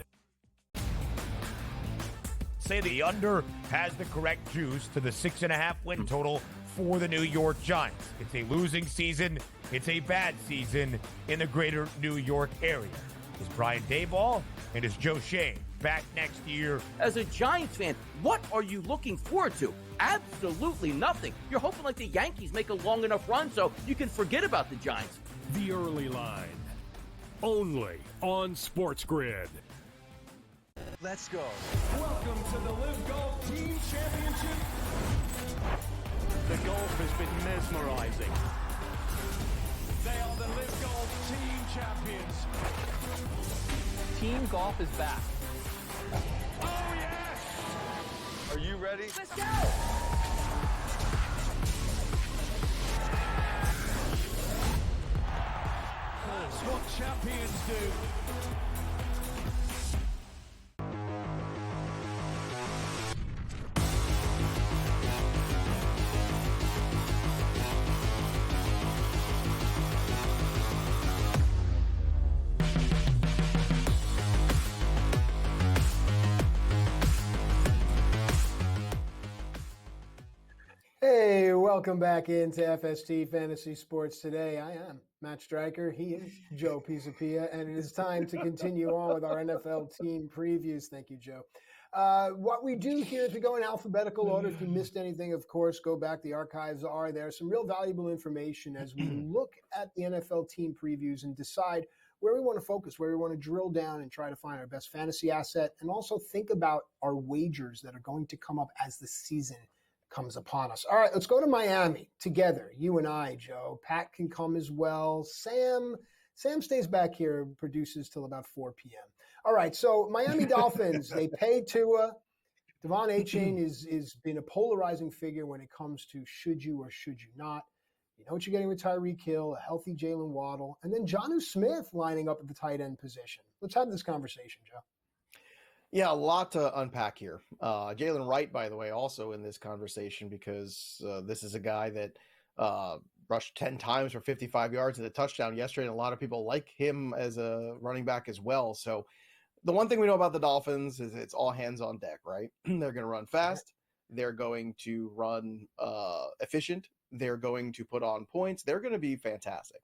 Say the under has the correct juice to the 6.5 win total for the New York Giants. It's a losing season. It's a bad season in the greater New York area. Is Brian Daboll and is Joe Shane back next year? As a Giants fan, what are you looking forward to? Absolutely nothing. You're hoping like the Yankees make a long enough run so you can forget about the Giants. The early line, only on SportsGrid. Let's go. Welcome to the Live Golf Team Championship. The golf has been mesmerizing. They are the Live Golf Team Champions. Team golf is back. Oh, yes! Are you ready? Let's go! That's what champions do. welcome back into FST Fantasy Sports Today. I am Matt Stryker. He is Joe Pisapia, and it is time to continue on with our NFL team previews. Thank you, Joe. What we do here is we go in alphabetical order. If you missed anything, of course, go back. The archives are there. Some real valuable information as we look at the NFL team previews and decide where we want to focus, where we want to drill down and try to find our best fantasy asset, and also think about our wagers that are going to come up as the season comes upon us. All right, let's go to Miami together, you and I, Joe. Pat can come as well. Sam stays back here, produces till about 4 p.m. All right, so Miami Dolphins, they pay Tua. Devon Achane is been a polarizing figure when it comes to should you or should you not. You know what you're getting with Tyreek Hill, a healthy Jalen Waddle, and then Jonnu Smith lining up at the tight end position. Let's have this conversation, Joe. Yeah, a lot to unpack here. Jalen Wright, by the way, also in this conversation because this is a guy that rushed 10 times for 55 yards and a touchdown yesterday, and a lot of people like him as a running back as well. So the one thing we know about the Dolphins is it's all hands on deck, right? They're going to run fast. They're going to run efficient. They're going to put on points. They're going to be fantastic.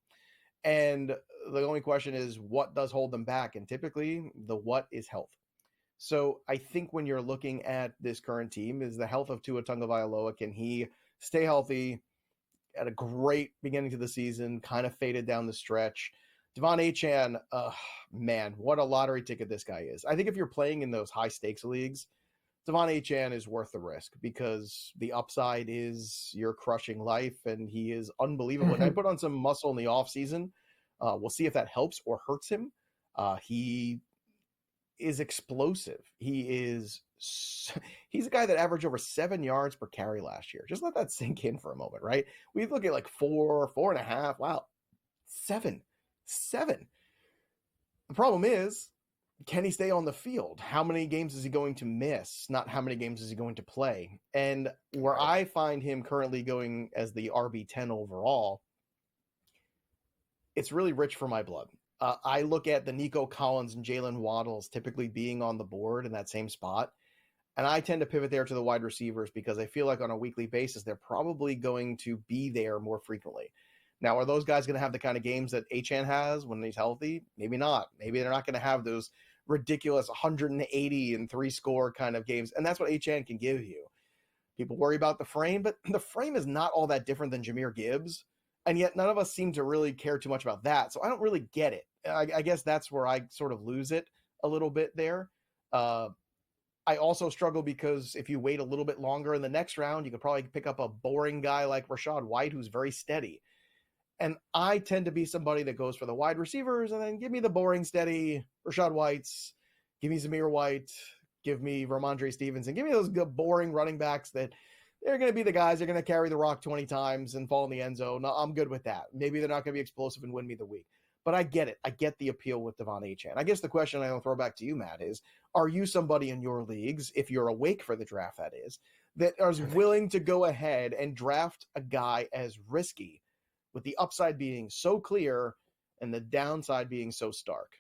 And the only question is, what does hold them back? And typically, the what is health. So I think when you're looking at this current team is the health of Tua Tagovailoa. Can he stay healthy? At a great beginning to the season, kind of faded down the stretch. Devon Achane, man, what a lottery ticket this guy is. I think if you're playing in those high stakes leagues, Devon Achane is worth the risk because the upside is you're crushing life and he is unbelievable. And I put on some muscle in the offseason. We'll see if that helps or hurts him. He is explosive. He's a guy that averaged over 7 yards per carry last year. Just let that sink in for a moment, right? We look at like 4.5. Wow. 7. The problem is, can he stay on the field? How many games is he going to miss? Not how many games is he going to play? And where I find him currently going as the RB10 overall, it's really rich for my blood. I look at the Nico Collins and Jalen Waddles typically being on the board in that same spot. And I tend to pivot there to the wide receivers because I feel like on a weekly basis, they're probably going to be there more frequently. Now, are those guys going to have the kind of games that Achane has when he's healthy? Maybe not. Maybe they're not going to have those ridiculous 180 and 3-score kind of games. And that's what Achane can give you. People worry about the frame, but the frame is not all that different than Jahmyr Gibbs. And yet none of us seem to really care too much about that. So I don't really get it. I guess that's where I sort of lose it a little bit there. I also struggle because if you wait a little bit longer in the next round, you could probably pick up a boring guy like Rachaad White, who's very steady. And I tend to be somebody that goes for the wide receivers and then give me the boring, steady Rachaad Whites, give me Zamir White, give me Ramondre Stevenson, give me those good, boring running backs that they're going to be the guys that are going to carry the rock 20 times and fall in the end zone. No, I'm good with that. Maybe they're not going to be explosive and win me the week. But I get it. I get the appeal with Devon Achane. I guess the question I'm going to throw back to you, Matt, is are you somebody in your leagues, if you're awake for the draft, that is willing to go ahead and draft a guy as risky with the upside being so clear and the downside being so stark?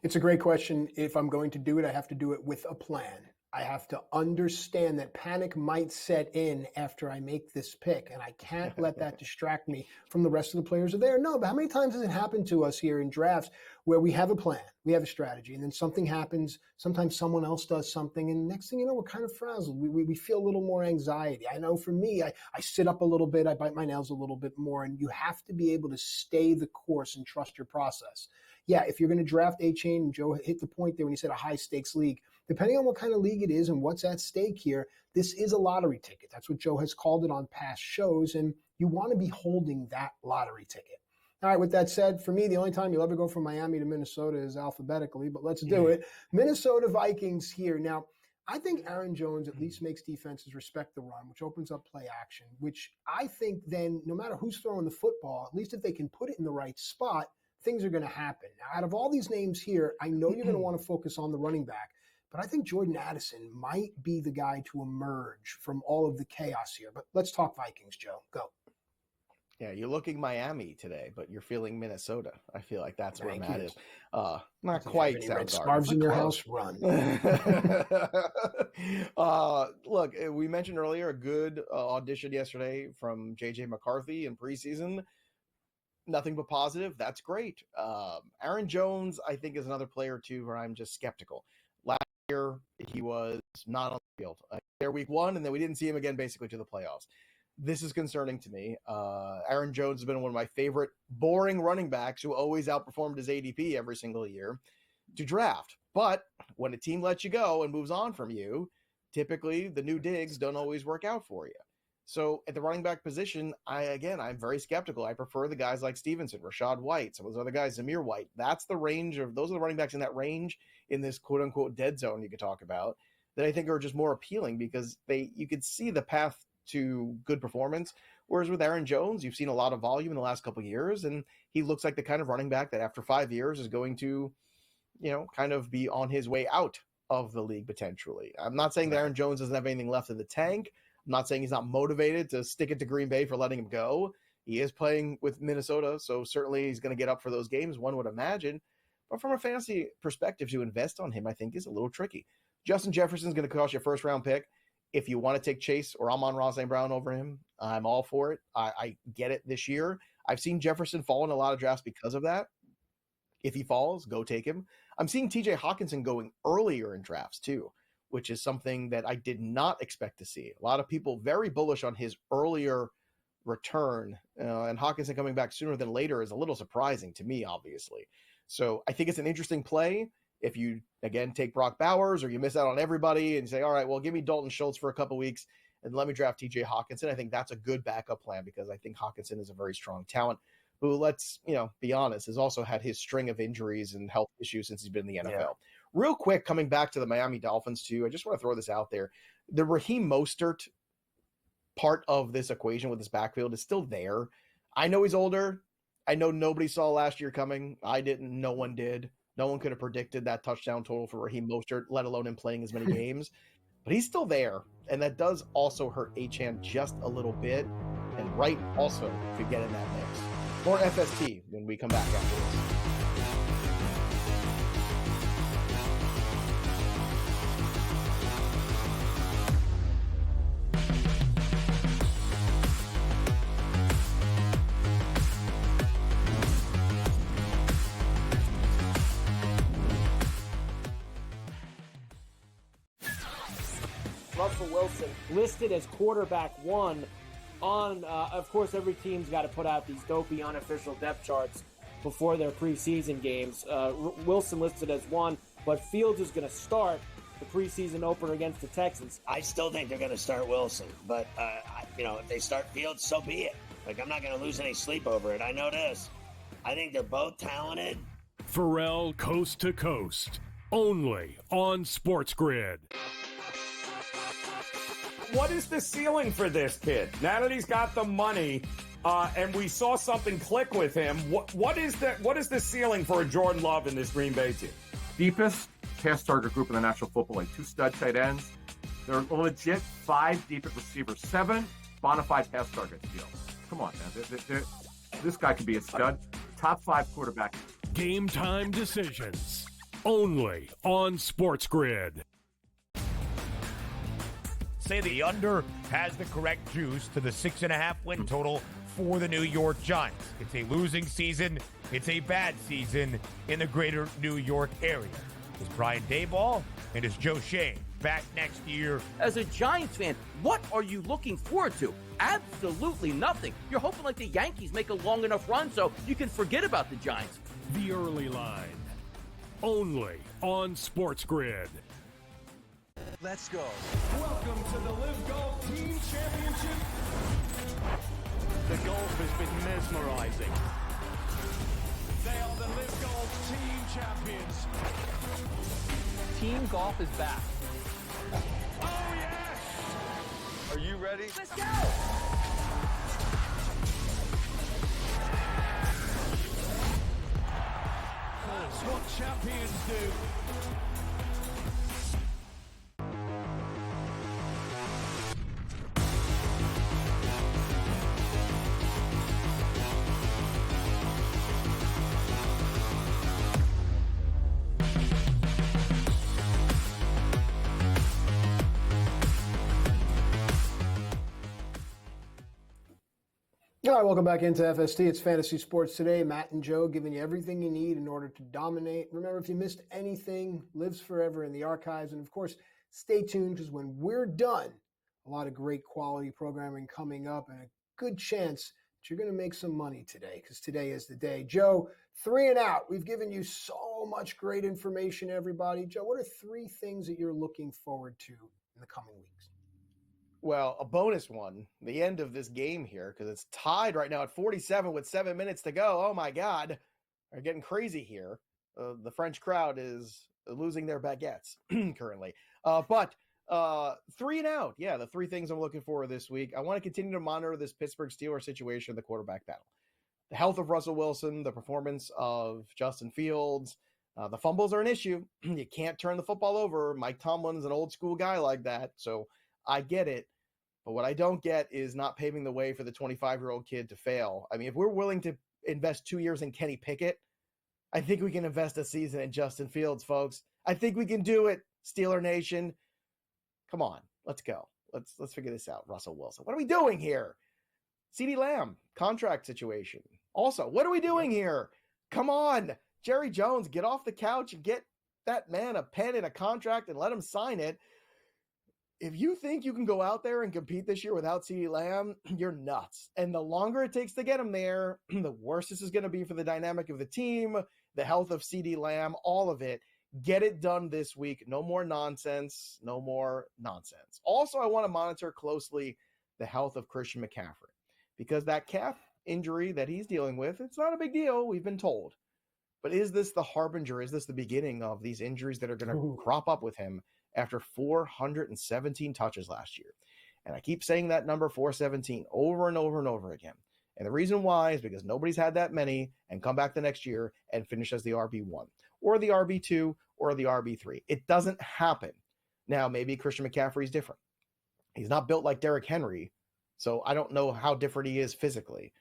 It's a great question. If I'm going to do it, I have to do it with a plan. I have to understand that panic might set in after I make this pick, and I can't let that distract me from the rest of the players who are there. No, but how many times has it happened to us here in drafts where we have a plan, we have a strategy, and then something happens, sometimes someone else does something, and next thing you know, we're kind of frazzled. We feel a little more anxiety. I know for me, I sit up a little bit, I bite my nails a little bit more, and you have to be able to stay the course and trust your process. Yeah, if you're going to draft Achane, and Joe hit the point there when he said a high-stakes league, depending on what kind of league it is and what's at stake here, this is a lottery ticket. That's what Joe has called it on past shows, and you want to be holding that lottery ticket. All right, with that said, for me, the only time you'll ever go from Miami to Minnesota is alphabetically, but let's do it. Minnesota Vikings here. Now, I think Aaron Jones at least makes defenses respect the run, which opens up play action, which I think then no matter who's throwing the football, at least if they can put it in the right spot, things are going to happen. Now, out of all these names here, I know you're going to want to focus on the running back, but I think Jordan Addison might be the guy to emerge from all of the chaos here. But let's talk Vikings, Joe. Go. Yeah, you're looking Miami today, but you're feeling Minnesota. I feel like that's where Matt is. Not quite. Red scarves in your house? Run. Look, we mentioned earlier a good audition yesterday from J.J. McCarthy in preseason. Nothing but positive. That's great. Aaron Jones, I think, is another player, too, where I'm just skeptical. Last year, he was not on the field. There week one, and then we didn't see him again basically to the playoffs. This is concerning to me. Aaron Jones has been one of my favorite boring running backs who always outperformed his ADP every single year to draft. But when a team lets you go and moves on from you, typically the new digs don't always work out for you. So at the running back position, I'm very skeptical. I prefer the guys like Stevenson, Rashad White, some of those other guys, Zamir White. That's the range of those are the running backs in that range in this quote unquote dead zone you could talk about that I think are just more appealing because you could see the path to good performance. Whereas with Aaron Jones, you've seen a lot of volume in the last couple of years, and he looks like the kind of running back that after 5 years is going to, kind of be on his way out of the league potentially. I'm not saying that Aaron Jones doesn't have anything left in the tank. I'm not saying he's not motivated to stick it to Green Bay for letting him go. He is playing with Minnesota, so certainly he's going to get up for those games, one would imagine. But from a fantasy perspective, to invest on him, I think is a little tricky. Justin Jefferson's going to cost you a first-round pick. If you want to take Chase or Amon-Ra St. Brown over him, I'm all for it. I get it this year. I've seen Jefferson fall in a lot of drafts because of that. If he falls, go take him. I'm seeing TJ Hawkinson going earlier in drafts too, which is something that I did not expect to see. A lot of people very bullish on his earlier return, and Hawkinson coming back sooner than later is a little surprising to me, obviously. So I think it's an interesting play. If you, again, take Brock Bowers or you miss out on everybody and say, all right, well, give me Dalton Schultz for a couple weeks and let me draft TJ Hawkinson, I think that's a good backup plan because I think Hawkinson is a very strong talent who, let's be honest, has also had his string of injuries and health issues since he's been in the NFL. Yeah. Real quick, coming back to the Miami Dolphins, too, I just want to throw this out there. The Raheem Mostert part of this equation with his backfield is still there. I know he's older. I know nobody saw last year coming. I didn't. No one did. No one could have predicted that touchdown total for Raheem Mostert, let alone him playing as many games. But he's still there, and that does also hurt Achane just a little bit. And Wright also could get in that mix. More FST when we come back after this. Russell Wilson listed as quarterback one on, of course, every team's got to put out these dopey unofficial depth charts before their preseason games. Wilson listed as one, but Fields is going to start the preseason opener against the Texans. I still think they're going to start Wilson, but, if they start Fields, so be it. I'm not going to lose any sleep over it. I know this. I think they're both talented. Pharrell Coast to Coast, only on SportsGrid. What is the ceiling for this kid? Now that he's got the money, and we saw something click with him, what is the ceiling for a Jordan Love in this Green Bay team? Deepest pass target group in the National Football League. 2 stud tight ends. They're legit 5 deep at receivers. 7 bona fide pass targets. Come on, man. This guy could be a stud. Top 5 quarterback. Game time decisions. Only on SportsGrid. Say the under has the correct juice to the 6.5 win total for the New York Giants. It's a losing season. It's a bad season in the greater New York area. Is Brian Daboll and is Joe Shane back next year? As a Giants fan, what are you looking forward to? Absolutely nothing. You're hoping like the Yankees make a long enough run so you can forget about the Giants. The early line. Only on SportsGrid. Let's go. Welcome to the Live Golf Team Championship. The golf has been mesmerizing. They are the Live Golf Team Champions. Team golf is back. Oh, yes! Are you ready? Let's go! That's what champions do. All right, welcome back into FST. It's Fantasy Sports Today. Matt and Joe giving you everything you need in order to dominate. Remember, if you missed anything, lives forever in the archives. And of course, stay tuned because when we're done, a lot of great quality programming coming up and a good chance that you're going to make some money today because today is the day. Joe, 3 and out. We've given you so much great information, everybody. Joe, what are 3 things that you're looking forward to in the coming weeks? Well, a bonus one, the end of this game here, because it's tied right now at 47 with 7 minutes to go. Oh my God, they're getting crazy here. The French crowd is losing their baguettes currently. But 3 and out. Yeah, the 3 things I'm looking for this week. I want to continue to monitor this Pittsburgh Steelers situation, the quarterback battle. The health of Russell Wilson, the performance of Justin Fields. The fumbles are an issue. You can't turn the football over. Mike Tomlin's an old school guy like that, so I get it. But what I don't get is not paving the way for the 25-year-old kid to fail. I mean, if we're willing to invest 2 years in Kenny Pickett, I think we can invest a season in Justin Fields, folks. I think we can do it, Steeler Nation. Come on, let's go. Let's figure this out, Russell Wilson. What are we doing here? CeeDee Lamb, contract situation. Also, what are we doing here? Come on, Jerry Jones, get off the couch and get that man a pen and a contract and let him sign it. If you think you can go out there and compete this year without CeeDee Lamb, you're nuts. And the longer it takes to get him there, the worse this is going to be for the dynamic of the team, the health of CeeDee Lamb, all of it. Get it done this week. No more nonsense. No more nonsense. Also, I want to monitor closely the health of Christian McCaffrey because that calf injury that he's dealing with, it's not a big deal, we've been told. But is this the harbinger? Is this the beginning of these injuries that are going to crop up with him after 417 touches last year? And I keep saying that number 417 over and over and over again. And the reason why is because nobody's had that many and come back the next year and finish as the RB1 or the RB2 or the RB3. It doesn't happen. Now, maybe Christian McCaffrey is different. He's not built like Derrick Henry, so I don't know how different he is physically.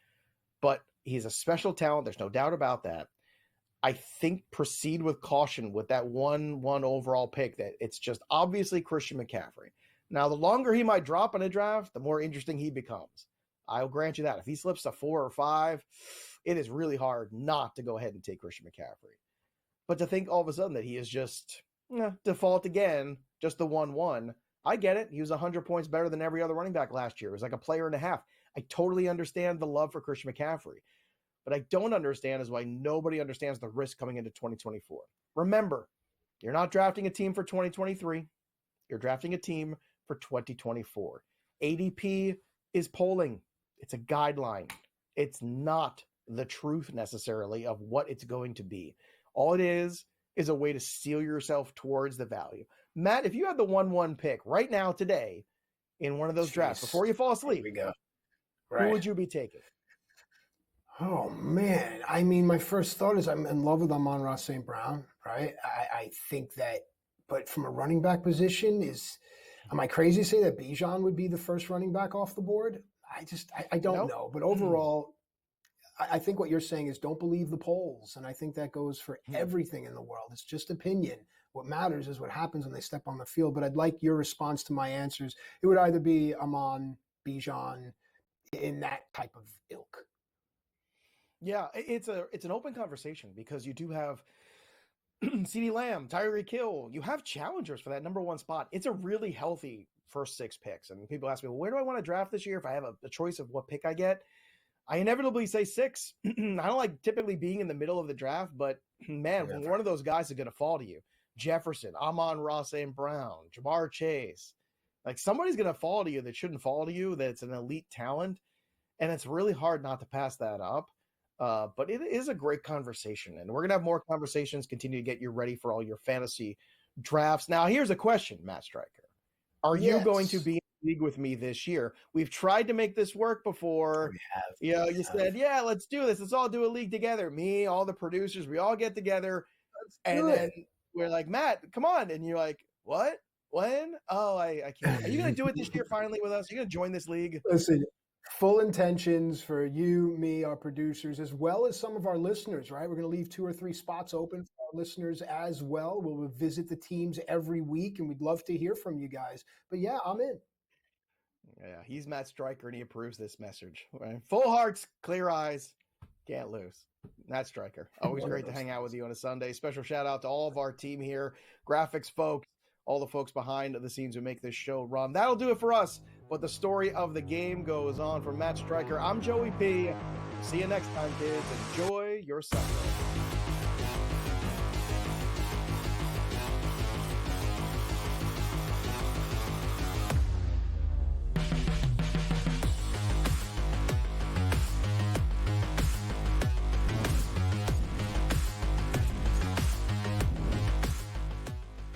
But he's a special talent. There's no doubt about that. I think proceed with caution with that one overall pick that it's just obviously Christian McCaffrey. Now, the longer he might drop in a draft, the more interesting he becomes. I'll grant you that. If he slips to 4 or 5, it is really hard not to go ahead and take Christian McCaffrey. But to think all of a sudden that he is just default again, just the 1-1, I get it. He was 100 points better than every other running back last year. It was like a player and a half. I totally understand the love for Christian McCaffrey. But I don't understand is why nobody understands the risk coming into 2024. Remember, you're not drafting a team for 2023. You're drafting a team for 2024. ADP is polling. It's a guideline. It's not the truth necessarily of what it's going to be. All it is a way to steal yourself towards the value. Matt, if you had the 1-1 pick right now today in one of those drafts before you fall asleep, who would you be taking? Oh, man. I mean, my first thought is I'm in love with Amon-Ra St. Brown, right? I think that, but from a running back position, am I crazy to say that Bijan would be the first running back off the board? I don't know. But overall, I think what you're saying is don't believe the polls. And I think that goes for everything in the world. It's just opinion. What matters is what happens when they step on the field. But I'd like your response to my answers. It would either be Amon, Bijan, in that type of ilk. Yeah, it's an open conversation because you do have CeeDee Lamb, Tyreek Hill. You have challengers for that number 1 spot. It's a really healthy first 6 picks. And people ask me, well, where do I want to draft this year if I have a choice of what pick I get? I inevitably say 6. I don't like typically being in the middle of the draft, but man, one of those guys is going to fall to you. Jefferson, Amon-Ra St. Brown, Jamar Chase. Like somebody's going to fall to you that shouldn't fall to you, that's an elite talent. And it's really hard not to pass that up. But it is a great conversation, and we're going to have more conversations, continue to get you ready for all your fantasy drafts. Now, here's a question, Matt Stryker. Are you going to be in the league with me this year? We've tried to make this work before. You said, yeah, let's do this. Let's all do a league together. Me, all the producers, we all get together. And then we're like, Matt, come on. And you're like, what? When? Oh, I can't. Are you going to do it this year finally with us? Are you going to join this league? Listen. Full intentions for you, me, our producers, as well as some of our listeners, right? We're going to leave 2 or 3 spots open for our listeners as well. We'll visit the teams every week, and we'd love to hear from you guys. But yeah, I'm in. Yeah, he's Matt Stryker, and he approves this message. Right? Full hearts, clear eyes, can't lose. Matt Stryker, always great to hang out with you on a Sunday. Special shout out to all of our team here, graphics folks, all the folks behind the scenes who make this show run. That'll do it for us, but the story of the game goes on. From Matt Stryker, I'm Joey P. See you next time, kids. Enjoy your Sunday.